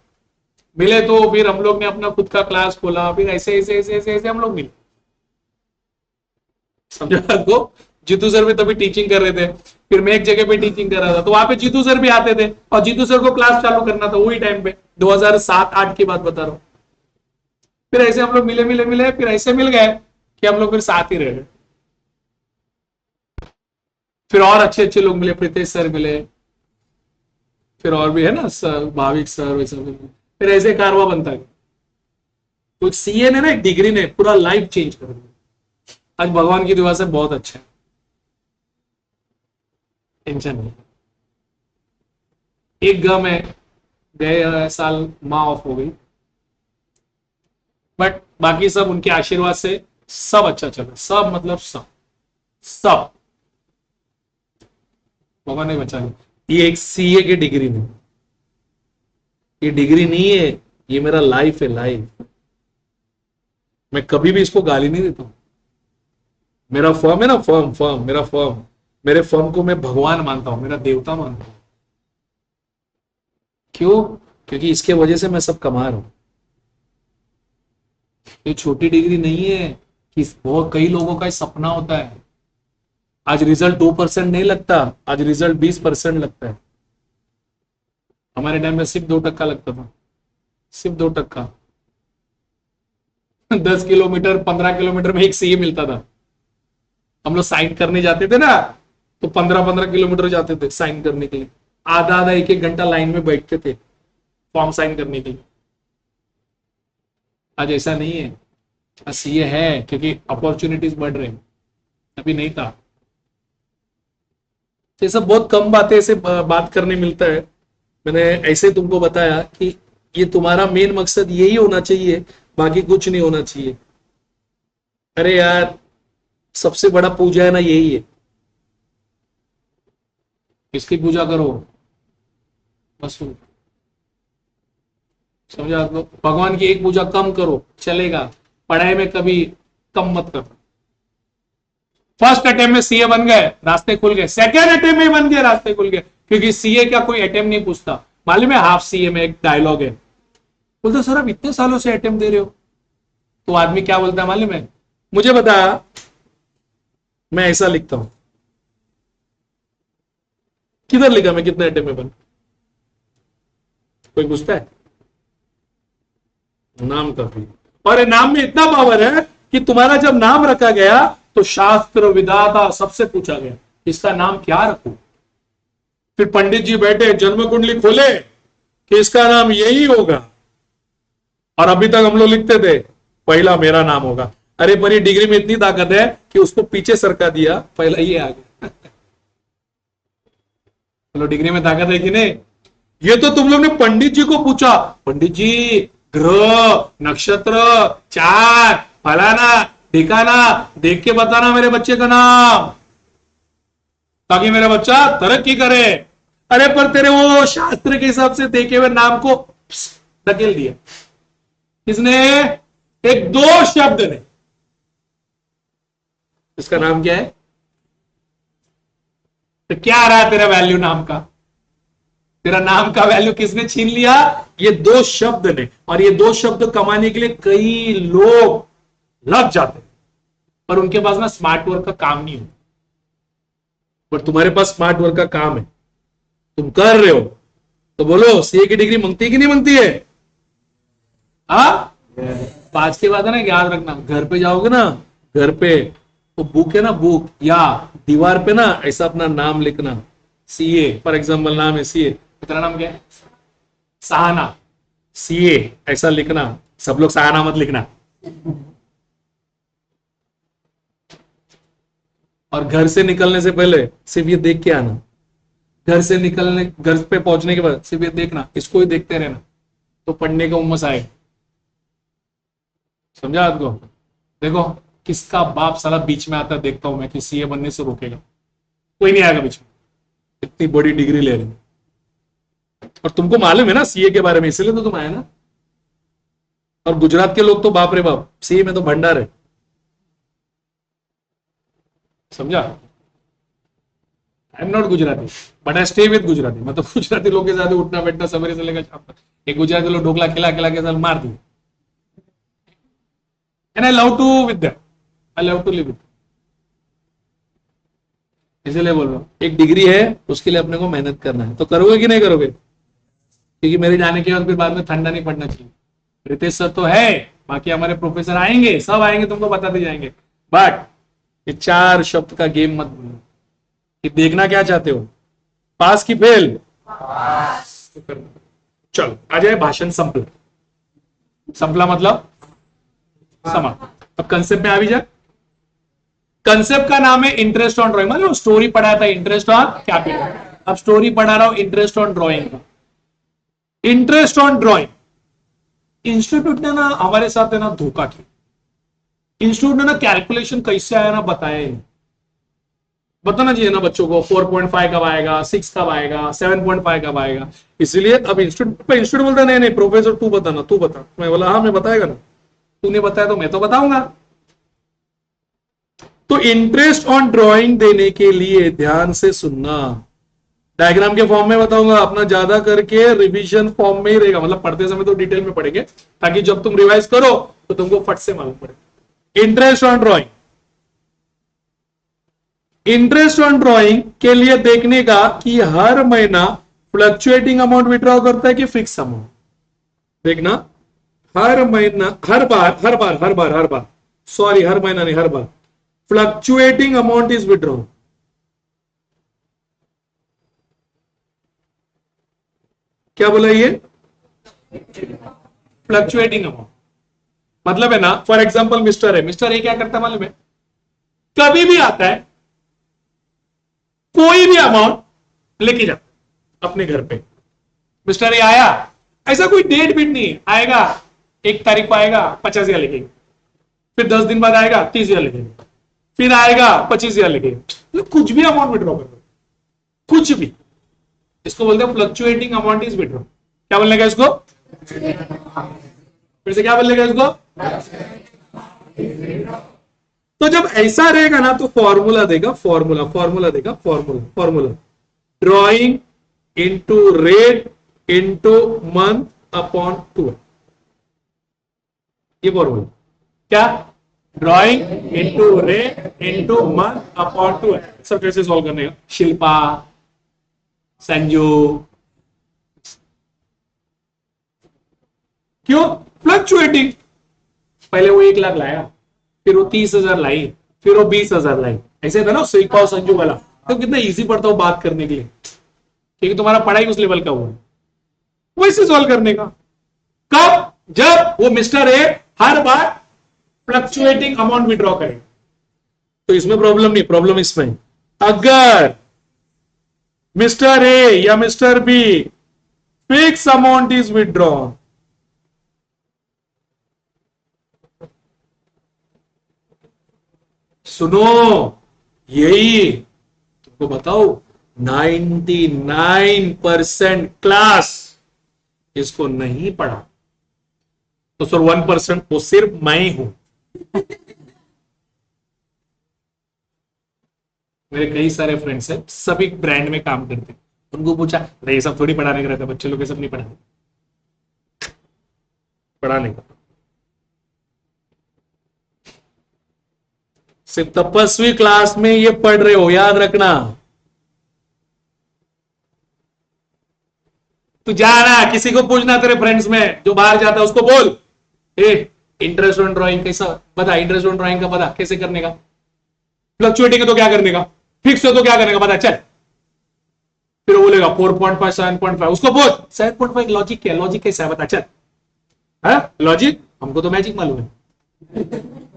मिले तो फिर हम लोग ने अपना खुद का क्लास खोला, फिर ऐसे ऐसे ऐसे ऐसे ऐसे हम लोग मिले, समझा आपको। जीतू सर भी तभी टीचिंग कर रहे थे, फिर मैं एक जगह पे टीचिंग कर रहा था, तो वहां पे जीतू सर भी आते थे, और जीतू सर को क्लास चालू करना था वही टाइम पे, 2007-8 की बात बता रहा हूं। फिर ऐसे हम लोग मिले मिले मिले, फिर ऐसे मिल गए कि हम लोग फिर साथ ही रह गए। फिर और अच्छे अच्छे लोग मिले, प्रीतेश सर मिले, फिर और भी है ना सर, भाविक सर, वैसे फिर ऐसे कारवा बनता है। तो सीए ने ना, एक डिग्री ने पूरा लाइफ चेंज कर दिया। आज भगवान की दुआ से बहुत अच्छा है, टेंशन नहीं। एक गम है, गए साल माँ ऑफ हो गई, बट बाकी सब उनके आशीर्वाद से सब अच्छा चला, सब मतलब सब सब भगवान ने बचा लिया। ये एक सीए की डिग्री नहीं, ये डिग्री नहीं है, ये मेरा लाइफ है, लाइफ। मैं कभी भी इसको गाली नहीं देता हूं। मेरा फर्म है ना, फर्म फर्म मेरा फर्म, मेरे फर्म को मैं भगवान मानता हूं, मेरा देवता मानता हूं। क्यों? क्योंकि इसके वजह से मैं सब कमा रहा हूं। ये छोटी डिग्री नहीं है, कि वो कई लोगों का सपना होता है, आज रिजल्ट 2% नहीं लगता, आज रिजल्ट 20% लगता है। हमारे टाइम में सिर्फ 2% लगता था, सिर्फ 2%। 10 किलोमीटर 15 किलोमीटर में एक सीए मिलता था। हम लोग साइन करने जाते थे ना, तो 15-15 किलोमीटर जाते थे साइन करने के लिए, आधा आधा एक एक घंटा लाइन में बैठते थे फॉर्म साइन करने के लिए। आज ऐसा नहीं है, सीए है क्योंकि अपॉर्चुनिटीज बढ़ रहे हैं, अभी नहीं था। ये सब बहुत कम बातें ऐसे बात करने मिलता है। मैंने ऐसे तुमको बताया कि ये तुम्हारा मेन मकसद यही होना चाहिए, बाकी कुछ नहीं होना चाहिए। अरे यार, सबसे बड़ा पूजा है ना, यही है। किसकी पूजा करो? बस समझा? तो भगवान की एक पूजा कम करो चलेगा, पढ़ाई में कभी कम मत करो। फर्स्ट अटेम्प्ट में सीए बन गए, रास्ते खुल गए। सेकेंड अटेम्प्ट में बन गए, रास्ते खुल गए, क्योंकि सीए का कोई अटेम्प्ट नहीं पूछता। मालूम है हाफ सीए में एक डायलॉग है, बोलते सर आप इतने सालों से अटेम्प्ट दे रहे हो, तो आदमी क्या बोलता है मालूम है? मुझे बता, मैं ऐसा लिखता हूं, किधर लिखा मैं कितने अटेम्प्ट में बन? कोई पूछता है? नाम का भी, और नाम में इतना पावर है कि तुम्हारा जब नाम रखा गया तो शास्त्र विधाता सबसे पूछा गया इसका नाम क्या रखूं। फिर पंडित जी बैठे, जन्म कुंडली खोले कि इसका नाम यही होगा, और अभी तक हम लोग लिखते थे पहला मेरा नाम होगा। अरे पर ये डिग्री में इतनी ताकत है कि उसको पीछे सरका दिया, पहला ये आ गया। चलो डिग्री में ताकत है कि नहीं? ये तो तुम लोग ने पंडित जी को पूछा, पंडित जी ग्रह नक्षत्र चार फलाना ठिकाना देख के बताना मेरे बच्चे का नाम, ताकि मेरा बच्चा तरक्की करे। अरे पर तेरे वो शास्त्र के हिसाब से देखे हुए नाम को धकेल दिया किसने? एक दो शब्द ने। इसका नाम क्या है? तो क्या आ रहा है तेरा वैल्यू नाम का? तेरा नाम का वैल्यू किसने छीन लिया? ये दो शब्द ने। और ये दो शब्द कमाने के लिए कई लोग लग जाते हैं, पर उनके पास ना स्मार्ट वर्क का काम नहीं होता। पर तुम्हारे पास स्मार्ट वर्क का काम है, तुम कर रहे हो, तो बोलो सीए की डिग्री मांगती है कि नहीं मांगती है? हाँ, 5 के बाद है ना, याद रखना, घर पे जाओगे ना, घर पे तो बुक है ना, बुक या दीवार पे ना ऐसा अपना नाम लिखना, सीए फॉर एग्जाम्पल नाम है सीए, तेरा नाम क्या है? सहाना, सीए ऐसा लिखना। सब लोग सहाना मत लिखना। और घर से निकलने से पहले सिर्फ ये देख के आना, घर से निकलने, घर पे पहुंचने के बाद सिर्फ ये देखना, इसको ही देखते रहना, तो पढ़ने का उम्मस आएगा। समझा आपको? देखो किसका बाप साला बीच में आता देखता हूं मैं कि सीए बनने से रोकेगा, कोई नहीं आएगा बीच में, इतनी बड़ी डिग्री ले रहे हैं। और तुमको मालूम है ना सीए के बारे में, इसलिए तो तुम आए ना। और गुजरात के लोग तो बाप रे बाप, सीए में तो भंडार है। समझा? I am not Gujarati but I stay with Gujarati. मैं तो गुजराती लोग के साथ उठना बैठना सवेरे से लेकर शाम तक। एक गुजराती लोग ढोकला खिला खिला के साथ मार दिए, and I love to with them, I love to live with. इसलिए बोल रहा हूं, एक डिग्री है उसके लिए अपने को मेहनत करना है, तो करोगे कि नहीं करोगे? क्योंकि मेरे जाने के बाद फिर बाद में ठंडा नहीं पड़ना चाहिए। रितेश सर तो है, बाकी हमारे प्रोफेसर आएंगे, सब आएंगे, तुमको बताते जाएंगे। बट ये 4 शब्द का गेम मत भूलना। कि देखना क्या चाहते हो, पास की फेल? पास। चलो आ जाए भाषण संपला। संपला मतलब समा। अब कंसेप्ट में आ भी जाए। कंसेप्ट का नाम है इंटरेस्ट ऑन ड्राइंग। मतलब स्टोरी पढ़ाया था इंटरेस्ट ऑन कैपिटल, अब स्टोरी पढ़ा रहा हूं इंटरेस्ट ऑन ड्राइंग का। इंटरेस्ट ऑन ड्राइंग, इंस्टीट्यूट ने ना हमारे साथ है ना धोखा किया। इंस्टीट्यूट ने ना कैलकुलेशन कैसे आया ना बताया ही नहीं। बताना चाहिए ना बच्चों को 4.5 कब आएगा, 6 कब आएगा, 7.5 कब आएगा। इसलिए अब इंस्टीट्यूट बोलता नहीं नहीं प्रोफेसर तू बताना, तू बता। मैं बोला हाँ मैं बताएगा ना, तूने बताया तो मैं तो बताऊंगा। तो इंटरेस्ट ऑन ड्राइंग देने के लिए ध्यान से सुनना। डायग्राम के फॉर्म में बताऊंगा, अपना ज्यादा करके रिवीजन फॉर्म में ही रहेगा। मतलब पढ़ते समय तो डिटेल में पढ़ेंगे, ताकि जब तुम रिवाइज करो तो तुमको फट से मालूम पड़े। Interest on drawing, interest on drawing के लिए देखने का कि हर महीना फ्लक्चुएटिंग अमाउंट विड्रॉ करता है कि फिक्स अमाउंट, देखना हर महीना, हर बार सॉरी, हर महीना नहीं, हर बार फ्लक्चुएटिंग अमाउंट इज विड्रॉ। क्या बोला ये? फ्लक्चुएटिंग अमाउंट मतलब है ना, for example mister A, mister A क्या करता है मालूम है? कभी भी आता है, कोई भी अमाउंट लेके जाता अपने घर पे। मिस्टर ए आया, ऐसा कोई डेट बीट नहीं आएगा, 1 तारीख को आएगा 50,000 लेके, फिर 10 दिन बाद आएगा 30,000 लेके, फिर आएगा 25,000 लेके, तो कुछ भी अमाउंट विड्रॉ कर दो, कुछ भी। इसको बोलते हैं फ्लक्चुएटिंग अमाउंट इज विड्रॉ। क्या बोलने का इसको? फिर से क्या बोलने का इसको? तो जब ऐसा रहेगा ना तो फॉर्मूला देगा, फॉर्मूला देगा, formula drawing into rate into month upon 2। ये फॉर्मूला क्या? Drawing into rate into month upon 2। सब कैसे सॉल्व करने का? शिल्पा, संजू, क्यों? फ्लक्चुएटिंग। पहले वो 1 लाख लाया, फिर वो 30,000 लाई, फिर वो 20,000 लाई, ऐसे था ना शिल्पा और संजू वाला। तो कितना इजी पड़ता हो बात करने के लिए, क्योंकि तुम्हारा पढ़ाई उस लेवल का हुआ, वैसे सॉल्व करने का। कब? जब वो mister A her bar fluctuating amount withdraw करे। तो इसमें प्रॉब्लम नहीं, प्रॉब्लम इसमें अगर मिस्टर ए या mister B fix amount is withdrawn, सुनो यही तुमको बताओ, 99% क्लास इसको नहीं पढ़ा, तो सर 1% वो सिर्फ मैं हूं। मेरे कई सारे फ्रेंड्स हैं, सभी ब्रांड में काम करते हैं, उनको पूछा ये सब थोड़ी पढ़ाने का रहता, बच्चे लोग ये सब नहीं पढ़ाने का। सिर्फ तपस्वी क्लास में ये पढ़ रहे हो, याद रखना। तू जाना, किसी को पूछना तेरे फ्रेंड्स में जो बाहर जाता है उसको बोल, इंटरेस्ट ऑन ड्राइंग कैसा बता, इंटरेस्ट ऑन ड्राइंग का बता कैसे करने का, फ्लक्चुएटिंग है तो क्या करने का, फिक्स है तो क्या करने का बता, चल। फिर वो बोलेगा 4.5 7.5, उसको बोल 7.5 लॉजिक क्या, लॉजिक कैसा है बता, चल। है लॉजिक? हमको तो मैजिक मालूम है,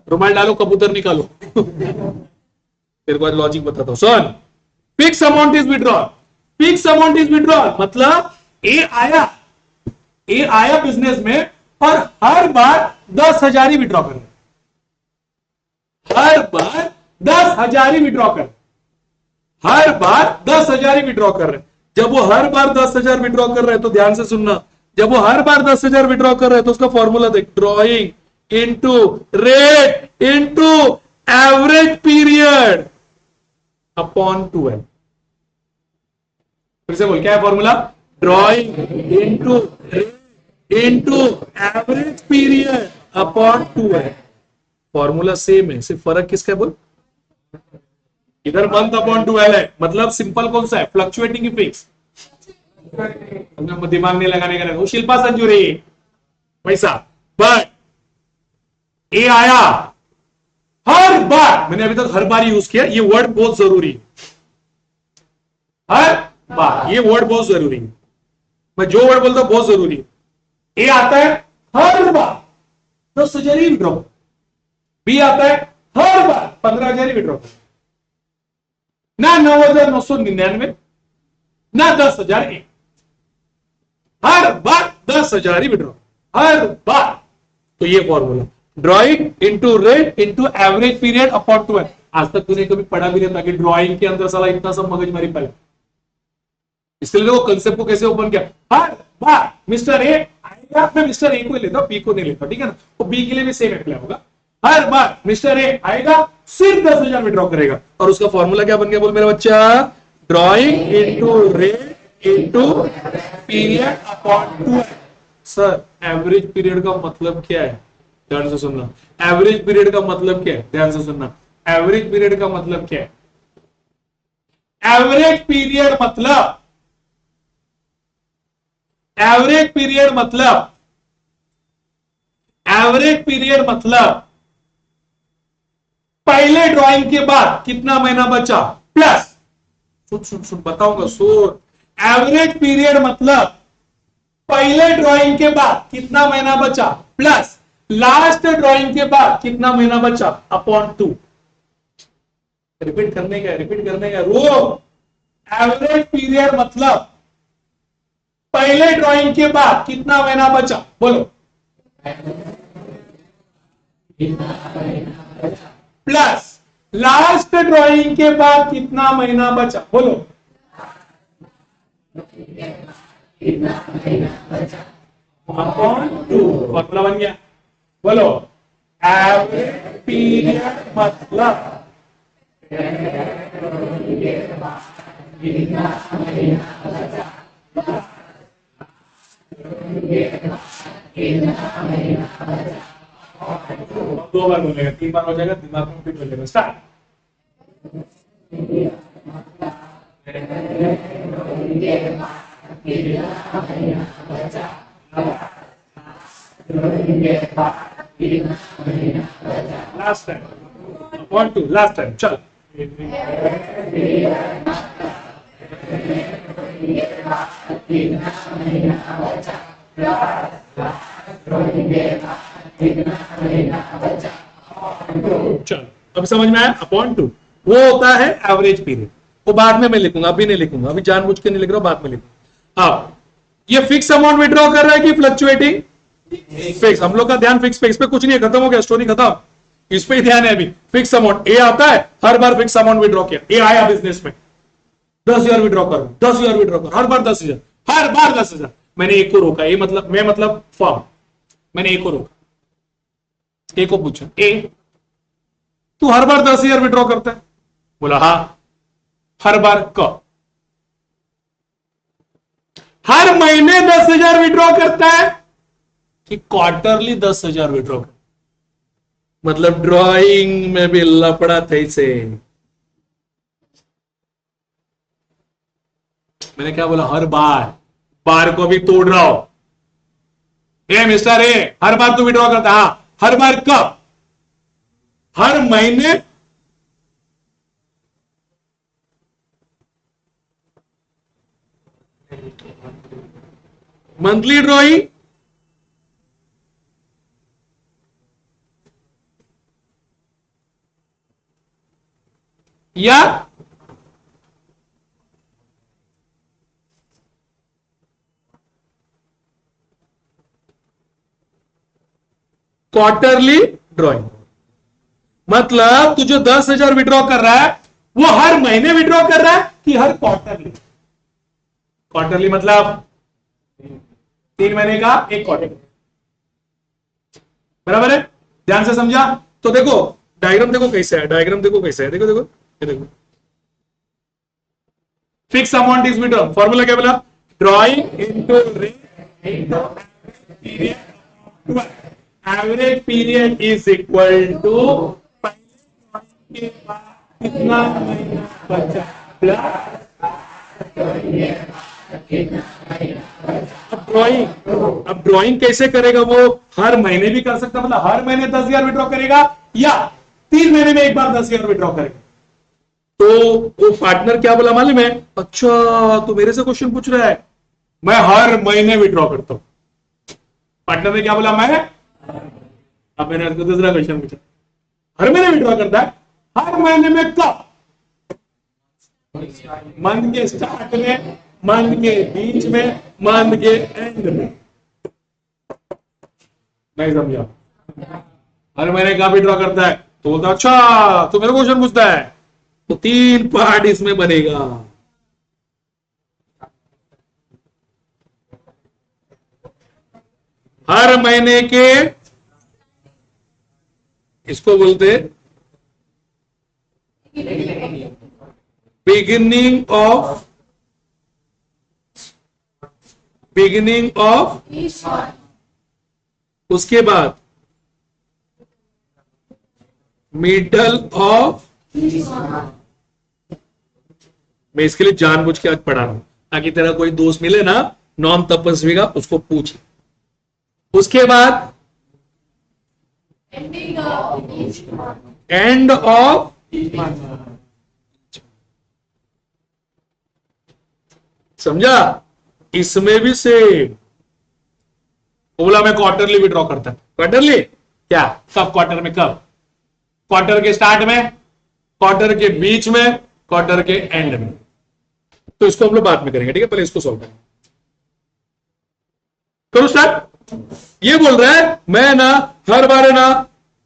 रुमाल डालो कबूतर निकालो। फिर बाद लॉजिक बताता हूं, सुन। Fix amount is withdrawal, fix amount is withdrawal मतलब ए आया बिजनेस में और हर बार 10,000 ही विड्रॉ कर, हर बार 10,000 ही विड्रॉ कर, हर बार 10,000 ही विड्रॉ कर रहे। जब वो हर बार 10,000 विड्रॉ कर रहे हैं तो ध्यान से सुनना, जब वो हर बार 10,000 विड्रॉ कर रहे हैं तो उसका फॉर्मूला देख, drawing into rate into average period upon 12। फिर से बोल, क्या है formula? Drawing into rate into average period upon 12। Formula same है, सिर्फ फर्क किसका है बोल? इधर मंथ अपॉन 12 है, मतलब सिंपल कौन सा है? फ्लक्चुएटिंग की फिक्स। दिमाग नहीं लगाने का, वो शिल्पा संजूरी पैसा। बट ए आया हर बार, मैंने अभी तक हर बार यूज किया, ये वर्ड बहुत जरूरी है, हर बार ये वर्ड बहुत जरूरी है, मैं जो वर्ड बोलता हूं बहुत जरूरी है। ए आता है हर बार 10,000 ही विड्रॉ, बी आता है हर बार 15,000 ही विड्रॉ, ना 9,999 ना 10,000, हर बार 10,000 ही विड्रॉ, हर बार। तो ये formula drawing into rate into average period upon 12। आज तक तूने कभी पढ़ा भी नहीं था कि ड्रॉइंग के अंदर साला इतना सब मगजमारी पड़े, इसलिए वो कंसेप्ट को कैसे ओपन किया। हर बार मिस्टर ए आएगा, मैं मिस्टर ए को लेता हूं, बी को नहीं लेता, ठीक है ना, तो बी के लिए भी सेम अप्लाई होगा। हर बार मिस्टर ए आएगा सिर्फ 10,000 विड्रॉ करेगा, और उसका फॉर्मूला क्या बन गया बोल मेरा बच्चा? Drawing into rate into period upon 12। Sir average period का मतलब क्या है? ध्यान से सुनना। एवरेज पीरियड का मतलब क्या है, ध्यान से सुनना। एवरेज पीरियड का मतलब क्या है? एवरेज पीरियड मतलब, एवरेज पीरियड मतलब, एवरेज पीरियड मतलब पहले ड्राइंग के बाद कितना महीना बचा प्लस, सुन सुन सुन बताऊंगा सुन। एवरेज पीरियड मतलब पहले ड्राइंग के बाद कितना महीना बचा प्लस लास्ट ड्राइंग के बाद कितना महीना बचा अपॉन 2। रिपीट करने का, रिपीट करने का रूल। एवरेज पीरियड मतलब पहले ड्राइंग के बाद कितना महीना बचा, बोलो, प्लस लास्ट ड्राइंग के बाद कितना महीना बचा, बोलो, अपॉन 2। फॉर्मूला बन गया, बोलो। एवरेज पीरियड मतलब दो बार बोलेगा, 3 बार हो जाएगा, दिमाग में फिट हो जाएगा। Start. Last time, 1 2 last time, चल। चल अब समझ में आया, अपॉन 2 वो होता है एवरेज पीरियड। वो बाद में मैं लिखूंगा, अभी नहीं लिखूंगा, अभी जानबूझ के नहीं लिख रहा हूं, बाद में लिखूंगा। अब ये फिक्स अमाउंट विड्रॉ कर रहा है कि फ्लक्चुएटिंग? फिक्स। हम लोग का ध्यान फिक्स पे, इस पे कुछ नहीं है, खत्म हो गया, स्टोरी खत्म। इस पे ही ध्यान है अभी। फिक्स अमाउंट ए आता है, हर बार फिक्स अमाउंट विड्रॉ किया। ए आया बिजनेस में, 10,000 विड्रॉ करो, 10,000 विड्रॉ करो, हर बार 10,000, हर बार 10,000। मैंने एक को रोका, ए मतलब मैं मतलब फॉर्म, मैंने एक को रोका, ए को पूछा, ए तू हर बार 10,000 विड्रॉ करता है? बोला हाँ। हर बार कब? हर महीने 10,000 विड्रॉ करता है कि क्वार्टरली 10,000 विड्रॉ करता? मतलब ड्राइंग में भी लफड़ा थे से। मैंने क्या बोला? हर बार, बार को भी तोड़ रहा हो। ए मिस्टर ए, हर बार तू विड्रॉ करता? हाँ। हर बार कब? हर महीने। मंथली ड्रॉइंग या क्वार्टरली ड्रॉइंग? मतलब तू जो 10,000 विड्रॉ कर रहा है वो हर महीने विड्रॉ कर रहा है कि हर क्वार्टरली? क्वार्टरली मतलब 3 महीने का एक क्वार्टर, बराबर है? ध्यान से समझा? तो देखो डायग्राम, देखो कैसे है, डायग्राम देखो कैसे है, देखो देखो ये देखो। Fix amount is withdraw, formula क्या बोला? Drawing into rate into period, average period is equal to के बाद कितना महीना बचा प्लस अब ड्राइंग कैसे करेगा वो? हर महीने भी कर सकता, मतलब हर महीने 10,000 विड्रॉ करेगा या 3 महीने में एक बार 10,000 विड्रॉ करेगा। तो वो पार्टनर क्या बोला मालूम है? अच्छा तो मेरे से क्वेश्चन पूछ रहा है, मैं हर महीने विड्रॉ करता हूं। पार्टनर ने क्या बोला? मैं। अब मैंने उसको दूसरा क्वेश्चन पूछा, हर महीने विड्रॉ करता है? हर महीने में कब? मंथ के स्टार्ट में, मंथ के बीच में, मंथ के एंड में। नहीं समझा? हर महीने का विड्रॉ करता है तो बोलता अच्छा तो मेरे को क्वेश्चन पूछता है, तो 3 पार्ट इसमें बनेगा। हर महीने के, इसको बोलते बिगिनिंग ऑफ उसके बाद मिडल ऑफ, मैं इसके लिए जानबूझ के आज पढ़ा रहा हूं ताकि तेरा कोई दोस्त मिले ना नॉन तपस्वी का, उसको पूछ। उसके बाद एंड ऑफ, समझा? इसमें भी सेम। बोला मैं क्वार्टरली विड्रॉ करता है। क्वार्टरली क्या? कब क्वार्टर में? कब? क्वार्टर के स्टार्ट में, क्वार्टर के बीच में, क्वार्टर के एंड में। तो इसको हम लोग बाद में करेंगे, ठीक है? पहले इसको सॉल्व करेंगे। करो स्टार्ट। ये बोल रहा है मैं ना हर बार है ना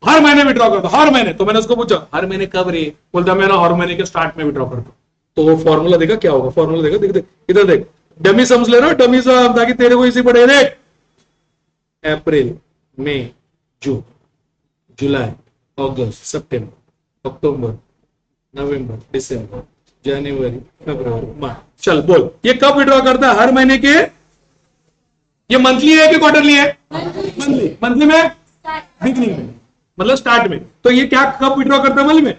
हर महीने विड्रॉ करता हूं, हर महीने। तो मैंने उसको पूछा हर महीने कब रे? बोलता मैं ना हर महीने के स्टार्ट में विड्रॉ करता हूं। तो वो फॉर्मूला देखा क्या होगा? फॉर्मूला देखा, देख देख इधर देख, डमी सम्स ले रहा, डमी सम, ताकि तेरे को इसी पड़े। देख, अप्रैल, मई, जून, जुलाई, अगस्त, सितंबर, अक्टूबर, नवंबर, दिसंबर, जनवरी, फरवरी, मार्च। चल बोल, ये कब विड्रॉ करता है? हर महीने के। ये मंथली है कि क्वार्टरली है? मंथली। मंथली में बिगनिंग में, मतलब स्टार्ट में। तो ये क्या कब विड्रॉ करता है? मंथली में।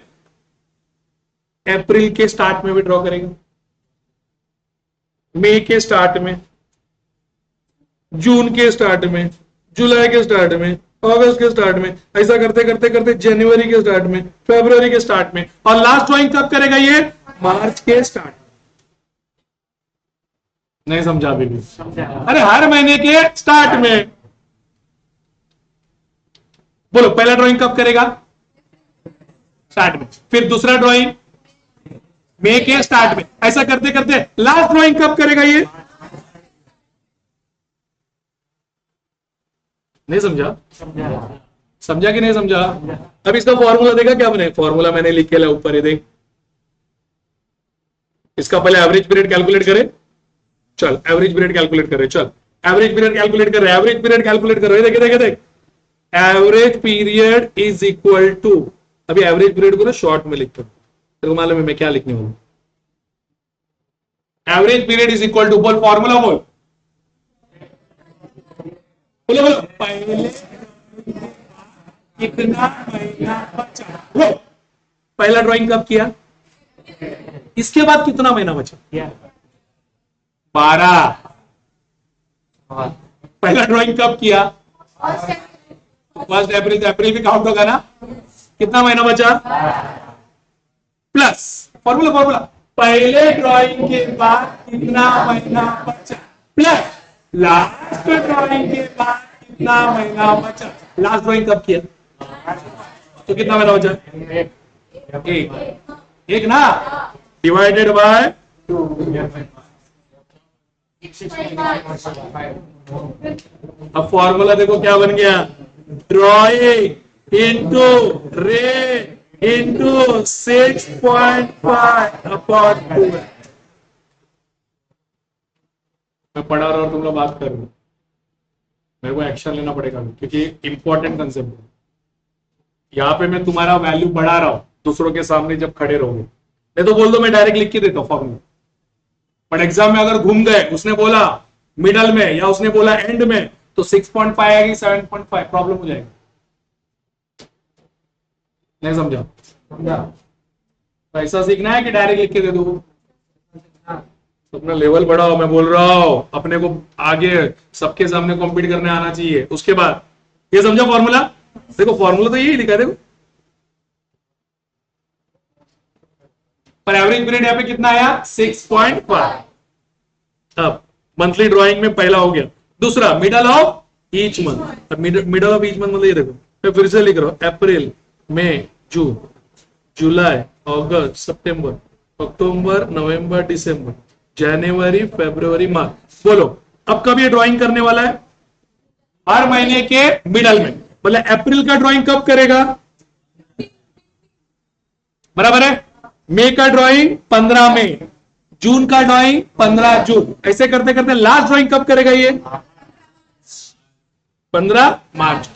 अप्रैल के स्टार्ट में विड्रॉ करेगा, मई के स्टार्ट में, जून के स्टार्ट में, जुलाई के स्टार्ट में, अगस्त के स्टार्ट में, ऐसा करते करते करते जनवरी के स्टार्ट में, फरवरी के स्टार्ट में, और लास्ट ड्रॉइंग कब करेगा? ये मार्च के स्टार्ट। नहीं समझा अभी भी? अरे हर महीने के स्टार्ट में। बोलो पहला ड्राइंग कब करेगा? स्टार्ट में। फिर दूसरा ड्राइंग मई के स्टार्ट में। ऐसा करते करते लास्ट ड्राइंग कब करेगा? ये नहीं समझा? समझा कि नहीं समझा? अब इसका फॉर्मूला देखा क्या मैंने? फॉर्मूला मैंने लिख के लिया ऊपर, ये देख। इसका पहले एवरेज पीरियड कैलकुलेट करे। चल एवरेज पीरियड कैलकुलेट करे। चल एवरेज पीरियड कैलकुलेट कर रहे, एवरेज पीरियड कैलकुलेट कर रहे। देखे देखे देख, average period is equal to, अभी एवरेज पीरियड को ना शॉर्ट में लिखता हूं, तेरे को मालूम है मैं क्या लिखने वाला हूं? Average period is equal to, बोल फॉर्मूला बोल, बोलो बोलो। पहले कितना महीना बचा? वो पहला ड्राइंग कब किया? इसके बाद कितना महीना बचा? 12। पहला ड्राइंग कब किया? First April. अप्रैल भी काउंट होगा ना? कितना महीना बचा? प्लस फॉर्मूला, फॉर्मूला पहले ड्राइंग के बाद कितना महीना बचा, प्लस लास्ट ड्राइंग के बाद कितना महीना बचा। लास्ट ड्राइंग कब किया? तो कितना महीना बचा? एक ना, डिवाइडेड बाय 2। अब फॉर्मूला देखो क्या बन गया? Drawing into rate into 6.5 upon 2। मैं पढ़ा रहा हूं, तुम लोग बात कर रहे हो, मेरे को एक्शन लेना पड़ेगा क्योंकि इंपॉर्टेंट कंसेप्ट है। यहां पे मैं तुम्हारा वैल्यू बढ़ा रहा हूं दूसरों के सामने जब खड़े रहोगे। नहीं तो बोल दो मैं डायरेक्ट लिख के देता हूं फॉर्मूला, बट एग्जाम में अगर घूम गए, उसने बोला मिडल में या उसने बोला एंड में, तो 6.5 आएगी, 7.5 प्रॉब्लम हो जाएगी। नहीं समझा? तो ऐसा सीखना है कि डायरेक्ट लिख के दे दो? तो अपना लेवल बढ़ाओ। मैं बोल रहा हूं अपने को आगे सबके सामने कॉम्पीट करने आना चाहिए। उसके बाद ये समझा फॉर्मूला? देखो फॉर्मूला तो यही लिखा है, देखो। पर एवरेज पीरियड यहाँ पे कितना आया? 6.5। अब मंथली ड्राइंग में पहला हो गया। दूसरा middle of each month. Middle of each month मतलब ये देखो, मैं फिर से लिख रहा हूं, अप्रैल, मई, जून, जुलाई, अगस्त, सितंबर, अक्टूबर, नवंबर, दिसंबर, जनवरी, फरवरी, मार्च। बोलो अब कब ये ड्राइंग करने वाला है? हर महीने के मिडल में। मतलब अप्रैल का ड्राइंग कब करेगा? बराबर है। मई का ड्राइंग 15 मई, जून का ड्राइंग 15 जून। ऐसे करते करते लास्ट ड्राइंग कब करेगा? ये 15 मार्च।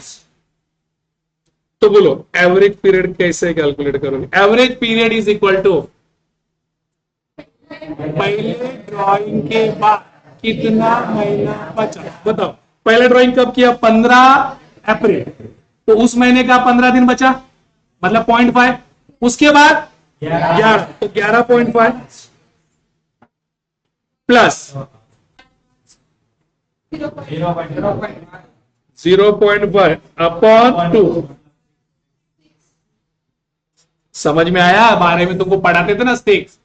तो बोलो एवरेज पीरियड कैसे कैलकुलेट करोगे? Average period is equal to पहले ड्राइंग के बाद कितना महीना बचा। बताओ पहले ड्राइंग कब किया? 15 अप्रैल, तो उस महीने का 15 दिन बचा। मतलब 0.5, उसके बाद 11, तो 11.5 प्लस 0.5 अपॉन 2। समझ में आया? 12 में तुमको पढ़ाते थे ना 6,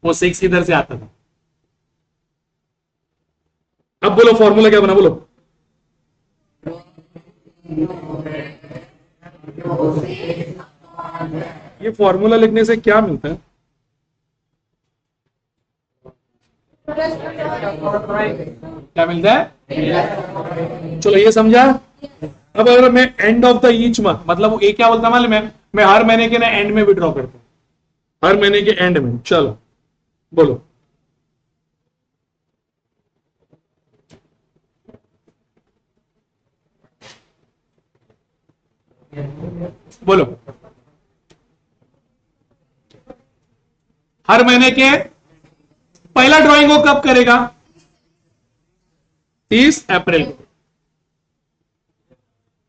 वो 6 किधर से आता था? अब बोलो फॉर्मूला क्या बना, बोलो। ये फॉर्मूला लिखने से क्या मिलता है? क्या मिलता है? चलो ये समझा। अब अगर मैं end of the each month, मतलब ये क्या बोलता मालूम है? मैं हर महीने के ना एंड में विड्रॉ करता हूं, हर महीने के एंड में। चलो बोलो, बोलो। हर महीने के पहला ड्राइंग वो कब करेगा? 30 अप्रैल को।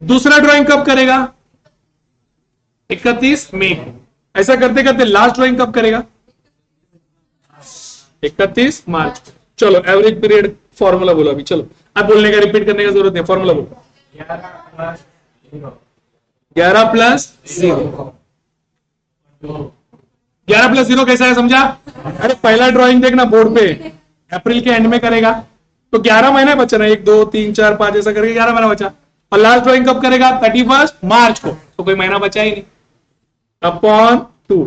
दूसरा ड्राइंग कब करेगा? 31 मई को। ऐसा करते करते लास्ट ड्राइंग कब करेगा? 31 मार्च को। चलो एवरेज पीरियड फॉर्मूला बोलो अभी। चलो अब बोलने का, रिपीट करने का जरूरत नहीं, फॉर्मूला बोलो। 11+0। 11+0 कैसा है, समझा? अरे पहला ड्राइंग देखना बोर्ड पे, अप्रैल के एंड में करेगा, तो 11 महीने बचा ना, 1 2 3 4 5 ऐसा करके 11 महीना बचा। और लास्ट ड्राइंग कब करेगा? 31 मार्च को, तो कोई महीना बचा ही नहीं। अपॉन 2,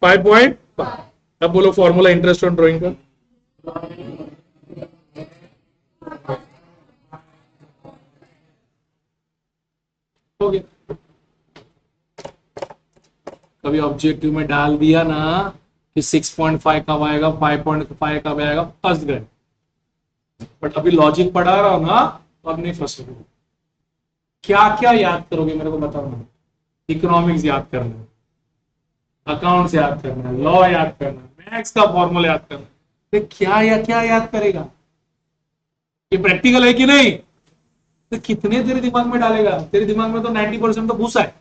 5.5। अब बोलो फॉर्मूला इंटरेस्ट ऑन ड्राइंग का। हो गया। कभी ऑब्जेक्टिव में डाल दिया ना कि 6.5 कब आएगा, 5.5 कब आएगा, फंस गए। बट अभी लॉजिक पढ़ा रहा हूं ना, तो अब नहीं फंसोगे। क्या क्या याद करोगे मेरे को बताओ ना। इकोनॉमिक्स याद करना है, अकाउंट्स याद करना है, लॉ याद करना है, मैथ्स का फॉर्मूला याद करना है, क्या या क्या याद करेगा? ये प्रैक्टिकल है कि नहीं? तो कितने तेरे दिमाग में डालेगा? तेरे दिमाग में तो 90% तो घुसा है,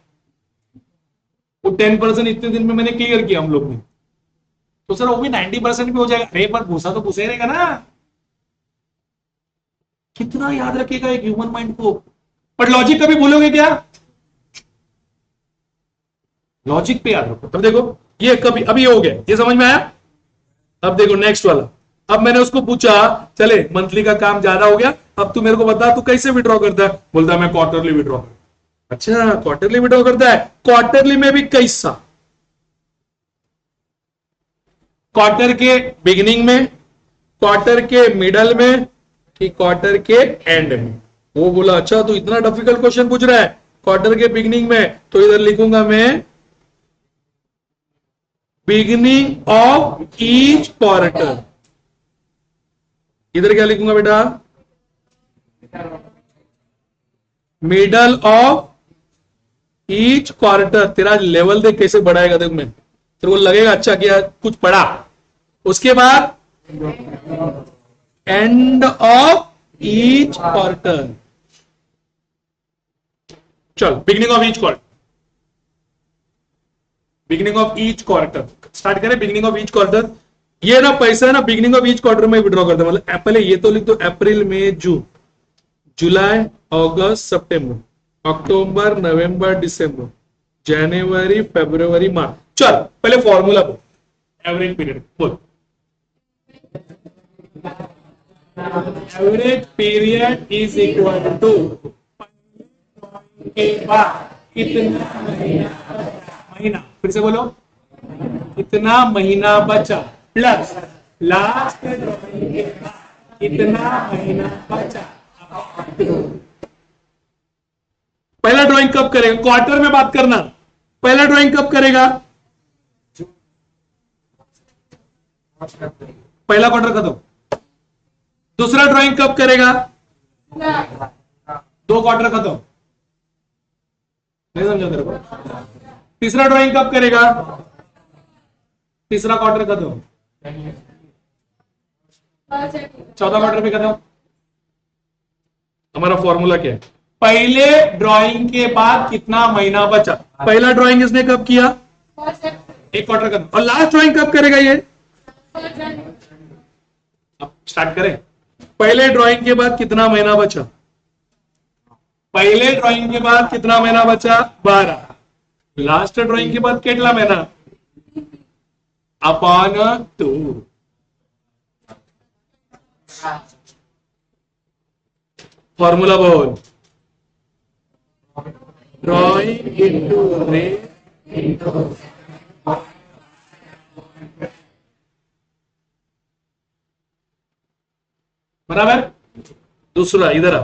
वो 10% इतने दिन में मैंने क्लियर किया हम लोग ने। तो सर वो भी 90% भी हो जाएगा। अरे पर घुसा तो घुसा ही रहेगा ना। कितना याद रखेगा एक ह्यूमन माइंड को? पर लॉजिक कभी भूलोगे क्या? लॉजिक पे याद रखो। तब देखो ये कभी, अभी ये हो गया, ये समझ में आया। अब देखो नेक्स्ट वाला। अब मैंने उसको पूछा, चले मंथली का काम ज्यादा हो गया, अब तू मेरे को बता तू कैसे विड्रॉ करता है? बोलता है मैं क्वार्टरली विड्रॉ। अच्छा क्वार्टरली विड्रॉ करता है। क्वार्टरली में भी कैसा? क्वार्टर के बिगिनिंग में, क्वार्टर के मिडल में, कि क्वार्टर के एंड में? वो बोला अच्छा तो इतना डिफिकल्ट क्वेश्चन पूछ रहा है, क्वार्टर के बिगिनिंग में, तो इधर लिखूंगा मैं बिगिनिंग ऑफ ईच क्वार्टर। इधर क्या लिखूंगा बेटा? Middle of each quarter. तेरा लेवल देख कैसे बढ़ाएगा, देख मैं तेरे को लगेगा अच्छा किया कुछ पढ़ा। उसके बाद एंड ऑफ ईच क्वार्टर। चल beginning of each quarter, beginning of each quarter start करें। बिगिनिंग ऑफ ईच क्वार्टर, ये ना पैसा है ना बिगिनिंग ऑफ ईच क्वार्टर में विड्रॉ करते हैं। मतलब पहले ये तो लिख दो, अप्रैल मई जून जुलाई अगस्त सितंबर अक्टूबर नवंबर दिसंबर जनवरी फरवरी मार्च। चल पहले फॉर्मूला बोल, एवरेज पीरियड बोल। Average period is equal to के बाद कितना महीना, फिर से बोलो, कितना महीना बचा प्लस लास्ट ड्राइंग के बाद कितना महीना बचा। पहला ड्राइंग कब करेगा? क्वार्टर में बात करना। पहला ड्राइंग कब करेगा? पहला क्वार्टर खत्म। दूसरा ड्राइंग कब करेगा? 2 क्वार्टर खत्म। नहीं समझा तेरे को? तीसरा ड्राइंग कब करेगा? तीसरा क्वार्टर खत्म। चौथा क्वार्टर भी खत्म। हमारा फॉर्मूला क्या है? पहले ड्राइंग के बाद कितना महीना बचा? पहला ड्राइंग इसने कब किया? एक क्वार्टर का। और लास्ट ड्राइंग कब करेगा ये? अब स्टार्ट करें। पहले ड्राइंग के बाद कितना महीना बचा? पहले ड्राइंग के बाद कितना महीना बचा? 12। लास्ट ड्राइंग के बाद कितना महीना? अपॉन 2। फॉर्मूला बोल। ड्राइंग इंटू रेट इंटू बराबर। दूसरा इधर आ,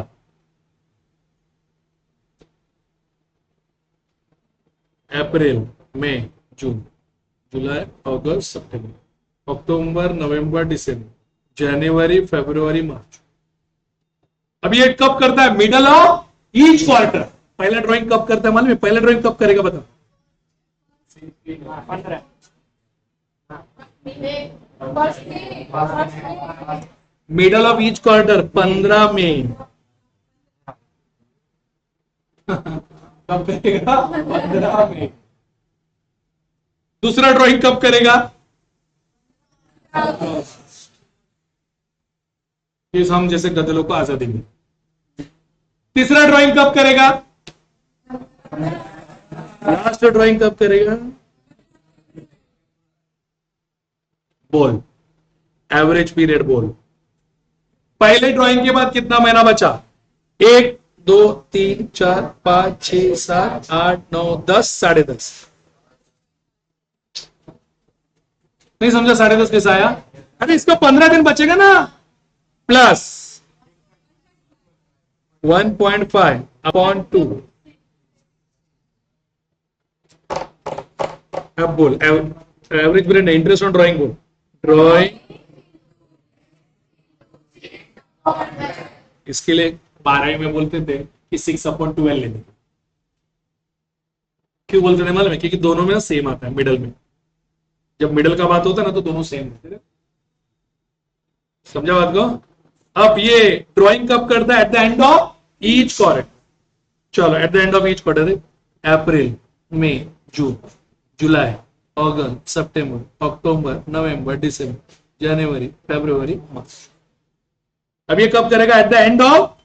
अप्रैल, मई, जून, जुलाई, अगस्त, सितंबर, अक्टूबर, नवंबर, दिसंबर, जनवरी, फरवरी, मार्च। अब ये कब करता है? Middle of each quarter. पहला ड्राइंग कब करता है मालूम है? पहला ड्राइंग कब करेगा बता? 15। मिडल ऑफ ईच क्वार्टर 15 में कब करेगा? 15 में। दूसरा ड्राइंग कब करेगा? ये हम जैसे गदलों को आजादी में। तीसरा ड्राइंग कब करेगा? लास्ट ड्राइंग कब करेगा? बोल, एवरेज पीरियड बोल। पहले ड्राइंग के बाद कितना महीना बचा? 1 2 3 4 5 6 7 8 9 10 10.5। नहीं समझा? 10.5 कैसे आया? अरे इसका 15 दिन बचेगा ना, प्लस 1.5 अपॉन 2। अब बोल average period, interest on drawing बोल। ड्राइंग इसके लिए 12वीं में बोलते थे कि 6/12 लेने। क्यों बोलते थे मालूम है? क्योंकि दोनों में ना सेम आता है मिडल में। जब मिडल का बात होता है ना तो दोनों सेम होते हैं। समझा बात को? अब ये ड्राइंग कब करता है? At the end of each quarter. चलो at the end of each quarter, अप्रैल, मई, जून, जुलाई, अगस्त, सितंबर, अक्टूबर, नवंबर, दिसंबर, जनवरी, फरवरी, मार्च। अब ये कब करेगा? At the end of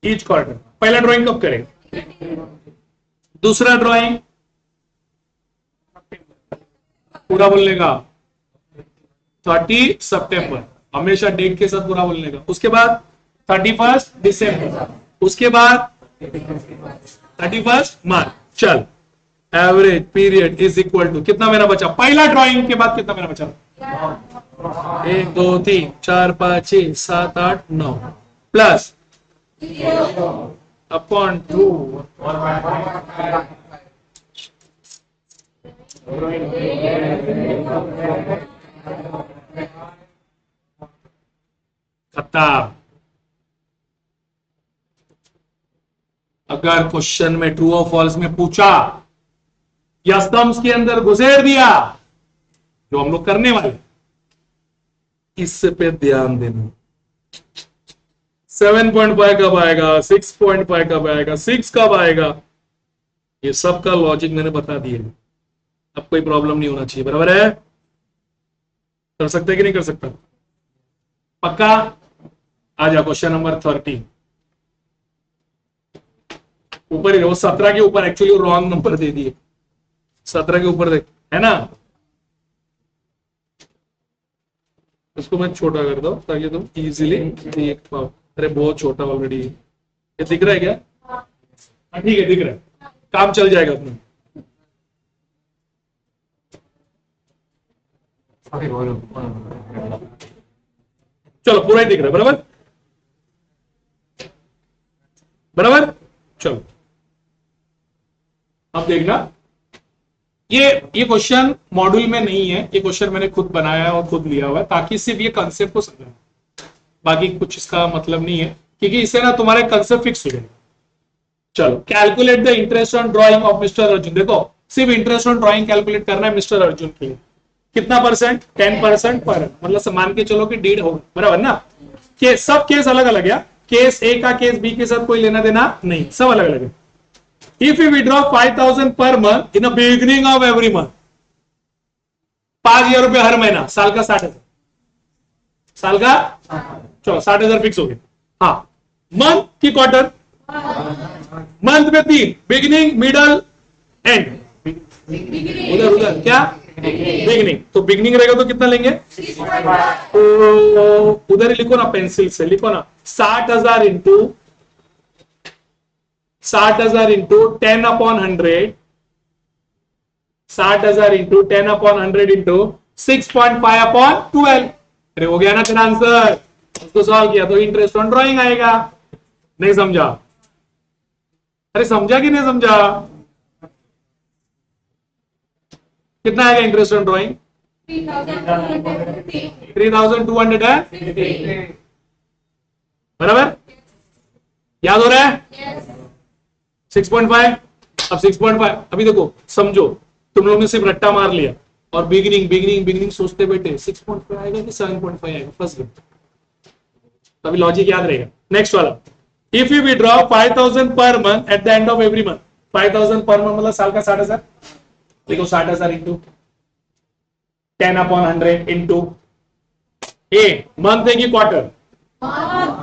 each quarter. पहला ड्राइंग कब करेगा? दूसरा ड्राइंग पूरा बोलने का 30 सितंबर, हमेशा डेट के साथ पूरा बोलने का। उसके बाद 31 दिसंबर, उसके बाद 31 मार्च। चल, average period is equal to कितना महीना बचा? पहला ड्राइंग के बाद कितना महीना बचा? 1 2 3 4 5 6 7 8 9 प्लस अपॉन 2। खत्म। अगर क्वेश्चन में ट्रू और फॉल्स में पूछा या स्तंभ के अंदर घुसेड़ दिया, जो हम लोग करने वाले, इस पे ध्यान देना। 7.5 कब आएगा? 6.5 कब आएगा? 6 कब आएगा? ये सब का लॉजिक मैंने बता दिया। अब कोई प्रॉब्लम नहीं होना चाहिए। बराबर है? कर सकते हैं कि नहीं कर सकता? पक्का? आ जाओ क्वेश्चन नंबर 30। ऊपर ही वो 17 के ऊपर एक्चुअली रॉन्ग नंबर दे दिए। 17 के ऊपर देख, है ना? इसको मैं छोटा कर दो ताकि तुम इजीली देख पाओ। अरे बहुत छोटा ऑलरेडी। ये दिख रहा है क्या? ठीक है, दिख रहा है। काम चल जाएगा अपना। चलो पूरा ही दिख रहा है। बराबर? बराबर? चलो अब देखना, ये क्वेश्चन मॉड्यूल में नहीं है। ये क्वेश्चन मैंने खुद बनाया है और खुद लिया हुआ है ताकि सिर्फ ये कंसेप्ट को समझना, बाकी कुछ इसका मतलब नहीं है, क्योंकि इससे ना तुम्हारे कंसेप्ट फिक्स हो जाएगा। चलो, calculate the interest on drying of mister Arjun. देखो, सिर्फ इंटरेस्ट ऑन ड्राइंग कैलकुलेट करना है मिस्टर अर्जुन के लिए। कितना परसेंट? 10% पर, मतलब मान के चलो कि 1.5 होगा। बराबर ना? सब केस अलग अलग है। केस ए का केस बी के साथ कोई लेना देना नहीं, सब अलग अलग है। If you withdraw 5,000 per month in the beginning of every month, 5,000 रुपए हर महीना, साल का 60,000, साल का 60,000 फिक्स हो गया। हाँ, मंथ की क्वार्टर, मंथ में 3, बिगिनिंग मिडल एंड, उधर उधर क्या बिगिनिंग, तो बिगिनिंग रहेगा तो कितना लेंगे, तो उधर ही लिखो ना, पेंसिल से लिखो ना, 60,000 इंटू 60,000 इंटू 10/100, 60,000 इंटू 10/100 इंटू 6.5/12। अरे हो गया ना तेरा आंसर, उसको सॉल्व किया तो इंटरेस्ट ऑन ड्राइंग आएगा। नहीं समझा? अरे समझा कि नहीं समझा? कितना आएगा इंटरेस्ट ऑन ड्राइंग? 3,250 बराबर, याद हो रहा है? 6.5, अब 6.5, अभी देखो समझो, तुम लोग ने सिर्फ रट्टा मार लिया और बिगिनिंग बिगिनिंग बिगिनिंग सोचते बैठे, 6.5 आएगा कि 7.5 आएगा, फर्स्ट गेम। तो अभी लॉजिक याद रहेगा। नेक्स्ट वाला, if you withdraw 5,000 per month eight the end of every month, 5,000 per month मतलब साल का 60,000, देखो 60,000 इंटू 10/100 इंटू ए, मंथ है कि क्वार्टर,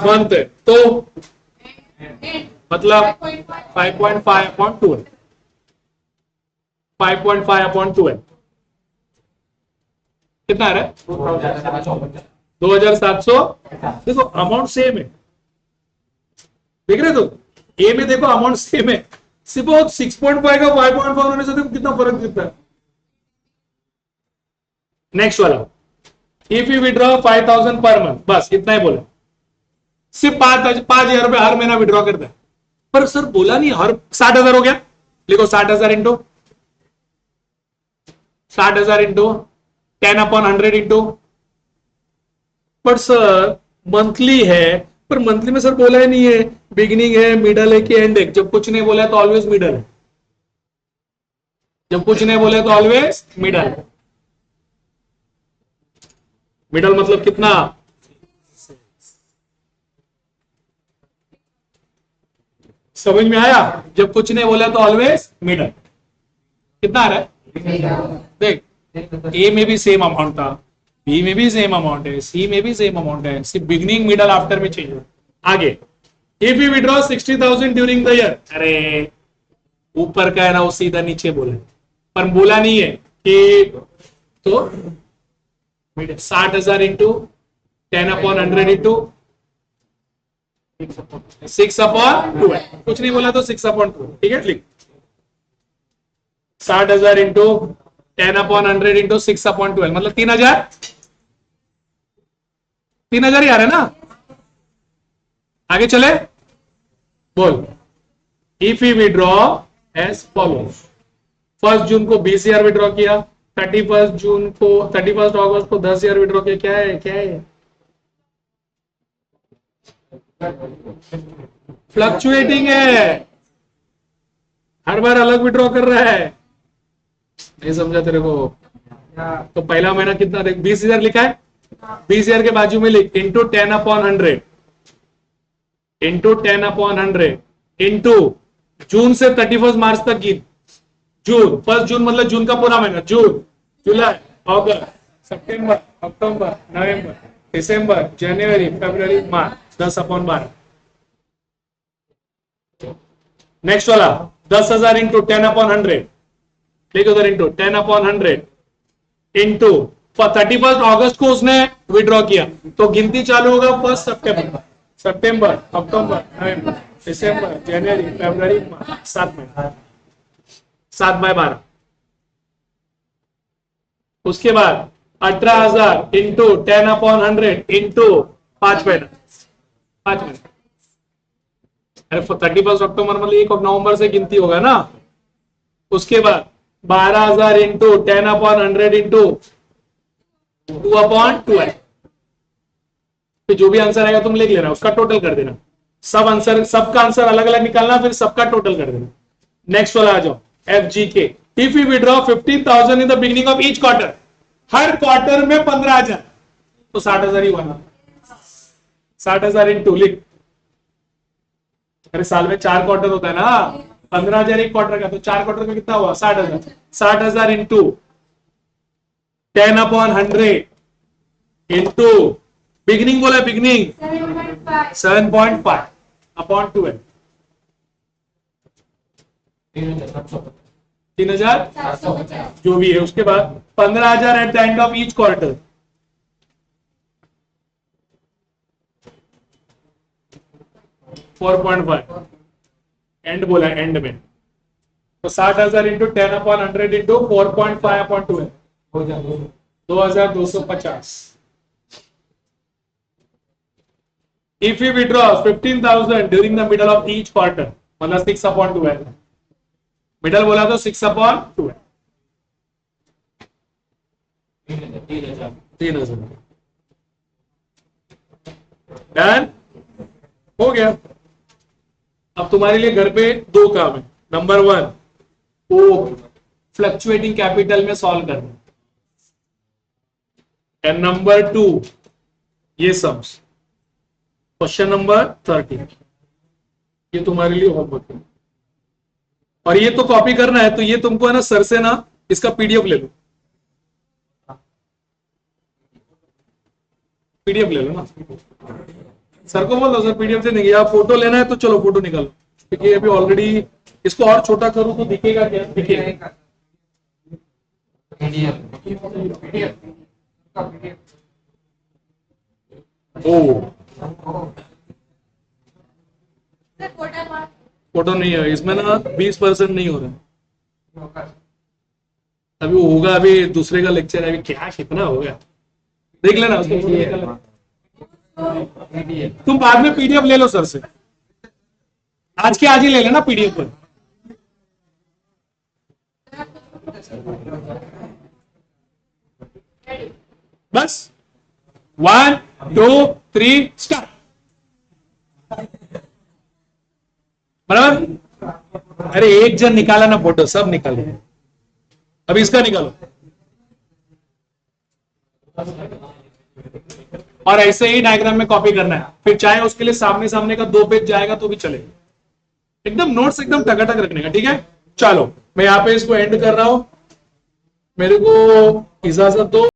मंथ है, तो मतलब 5.5/12, 5.5/12 कितना आ रहा है? 2,700। देखो अमाउंट सेम है, देख रहे तो ए में देखो अमाउंट सेम है, सिर्फ 6.5 का 5.5 होने से देखो कितना फर्क दिखता है। नेक्स्ट वाला, if you withdraw 5,000 per month, बस इतना ही बोला, सिर्फ 5,000 रुपए हर महीना विड्रॉ करता है। पर सर बोला नहीं हर 60,000 हो गया, लिखो 60,000 इंटू 60,000 इंटू 10/100 इंटू, पर सर मंथली है, पर मंथली में सर बोला ही नहीं है बिगिनिंग है मिडल है कि एंड है। जब कुछ नहीं बोला तो ऑलवेज मिडल है, जब कुछ नहीं बोले तो ऑलवेज मिडल। मिडल मतलब कितना, समझ में आया? जब कुछ नहीं बोला तो ऑलवेज मिडल। कितना आ रहा है? देख, ए में भी सेम अमाउंट था, बी में भी सेम अमाउंट है, सी में भी सेम अमाउंट है, सिर्फ बिगिनिंग मिडल आफ्टर में चाहिए। आगे, if you withdraw 60,000 during the year, अरे ऊपर का है ना वो सीधा नीचे बोले, पर बोला नहीं है कि, तो 60,000 इंटू 10/100 इंटू 6/2, कुछ नहीं बोला तो 6/2, ठीक है, लिख 60,000 इंटू 10/100 इंटू 6/12 मतलब 3,000, 3,000 ही आ रहा है ना। आगे चले, बोल, if you withdraw as follows, 1 June को 20,000 विड्रॉ किया, 31 अगस्त को 10,000 विड्रॉ किया, क्या है, क्या है? फ्लक्चुएटिंग है, हर बार अलग विड्रॉ कर रहा है। नहीं समझा तेरे को? तो पहला महीना कितना देख, 20,000 लिखा है, 20,000 के बाजू में लिख इंटू 10/100 इंटू 10/100 इंटू जून से 31 मार्च तक गिन, जून 1 जून मतलब जून का पूरा महीना, जून जुलाई अगस्त सितंबर अक्टूबर नवंबर दिसंबर जनवरी फरवरी मार्च, 10/12। नेक्स्ट वाला 10,000 इंटू 10/100, लिख उधर इंटू 10/100 इंटू 31 अगस्त को उसने विड्रॉ किया, तो गिनती चालू होगा 1 सितंबर अक्टूबर नवंबर दिसंबर जनवरी फरवरी मार्च, 7 महीने, 7/12। उसके बाद 18,000 इंटू 10/100 इंटू 5 महीना, 5 महीने। अरे 31 अक्टूबर मतलब 1 नवंबर से गिनती होगा ना। उसके बाद 12,000 इंटू 10/100 इंटू 2/12, फिर जो भी आंसर आएगा तुम लिख लेना, उसका टोटल कर देना, सब आंसर, सबका आंसर अलग अलग निकालना, फिर सबका टोटल कर देना। नेक्स्ट वाला आ जाओ, FGK, if you withdraw 15,000 in the beginning of each quarter, her quarter में 15,000, तो 60,000 ही बना, 60,000 इंटू लिख अरे साल में 4 क्वार्टर होता है ना, 15,000 एक क्वार्टर का, तो 4 क्वार्टर में कितना हुआ? 60,000। 60,000 इंटू 10/100 इंटू बिगनिंग बोला, बिगनिंग 7.5 अपॉन 12, 3,000 जो भी है। उसके बाद 15,000 eight the end of each quarter, and बोला, एंड में तो 60,000 into 10/100 into 4.5/12 2,250। If we withdraw 15,000 during the middle of each quarter, मतलब 6/12, मिडल बोला तो 6/12, 3,000 डन हो गया। अब तुम्हारे लिए घर पे 2 काम है। नंबर 1 वो फ्लक्चुएटिंग कैपिटल में सॉल्व करना, एंड नंबर 2 ये सम्स। क्वेश्चन नंबर 13 ये तुम्हारे लिए होमवर्क है, और ये तो कॉपी करना है, तो ये तुमको है ना सर से ना इसका पीडीएफ ले लो, पीडीएफ ले लो ना, सर को बोल दो सर पीडीएफ से नहीं, या फोटो लेना है तो चलो फोटो निकालो, क्योंकि अभी ऑलरेडी इसको और छोटा करूं तो दिखेगा क्या? दिखेगा ओ फोटो नहीं है इसमें ना, 20% नहीं हो रहा अभी, वो होगा अभी दूसरे का लेक्चर है, अभी क्या कितना हो गया देख लेना उसको, फोटो निकाल लेना। तुम बाद में पीडीएफ ले लो सर से, आज के आज ही ले लेना पीडीएफ पर। बस 1 2 3 स्टार्ट। बराबर? अरे एक जन निकाला ना फोटो, सब निकालो। अभी इसका निकालो, और ऐसे ही डायग्राम में कॉपी करना है। फिर चाहे उसके लिए सामने सामने का 2 पेज जाएगा तो भी चलेगा, एकदम नोट्स एकदम टकाटक रखने का, ठीक है? चलो मैं यहां पे इसको एंड कर रहा हूं, मेरे को इजाजत दो।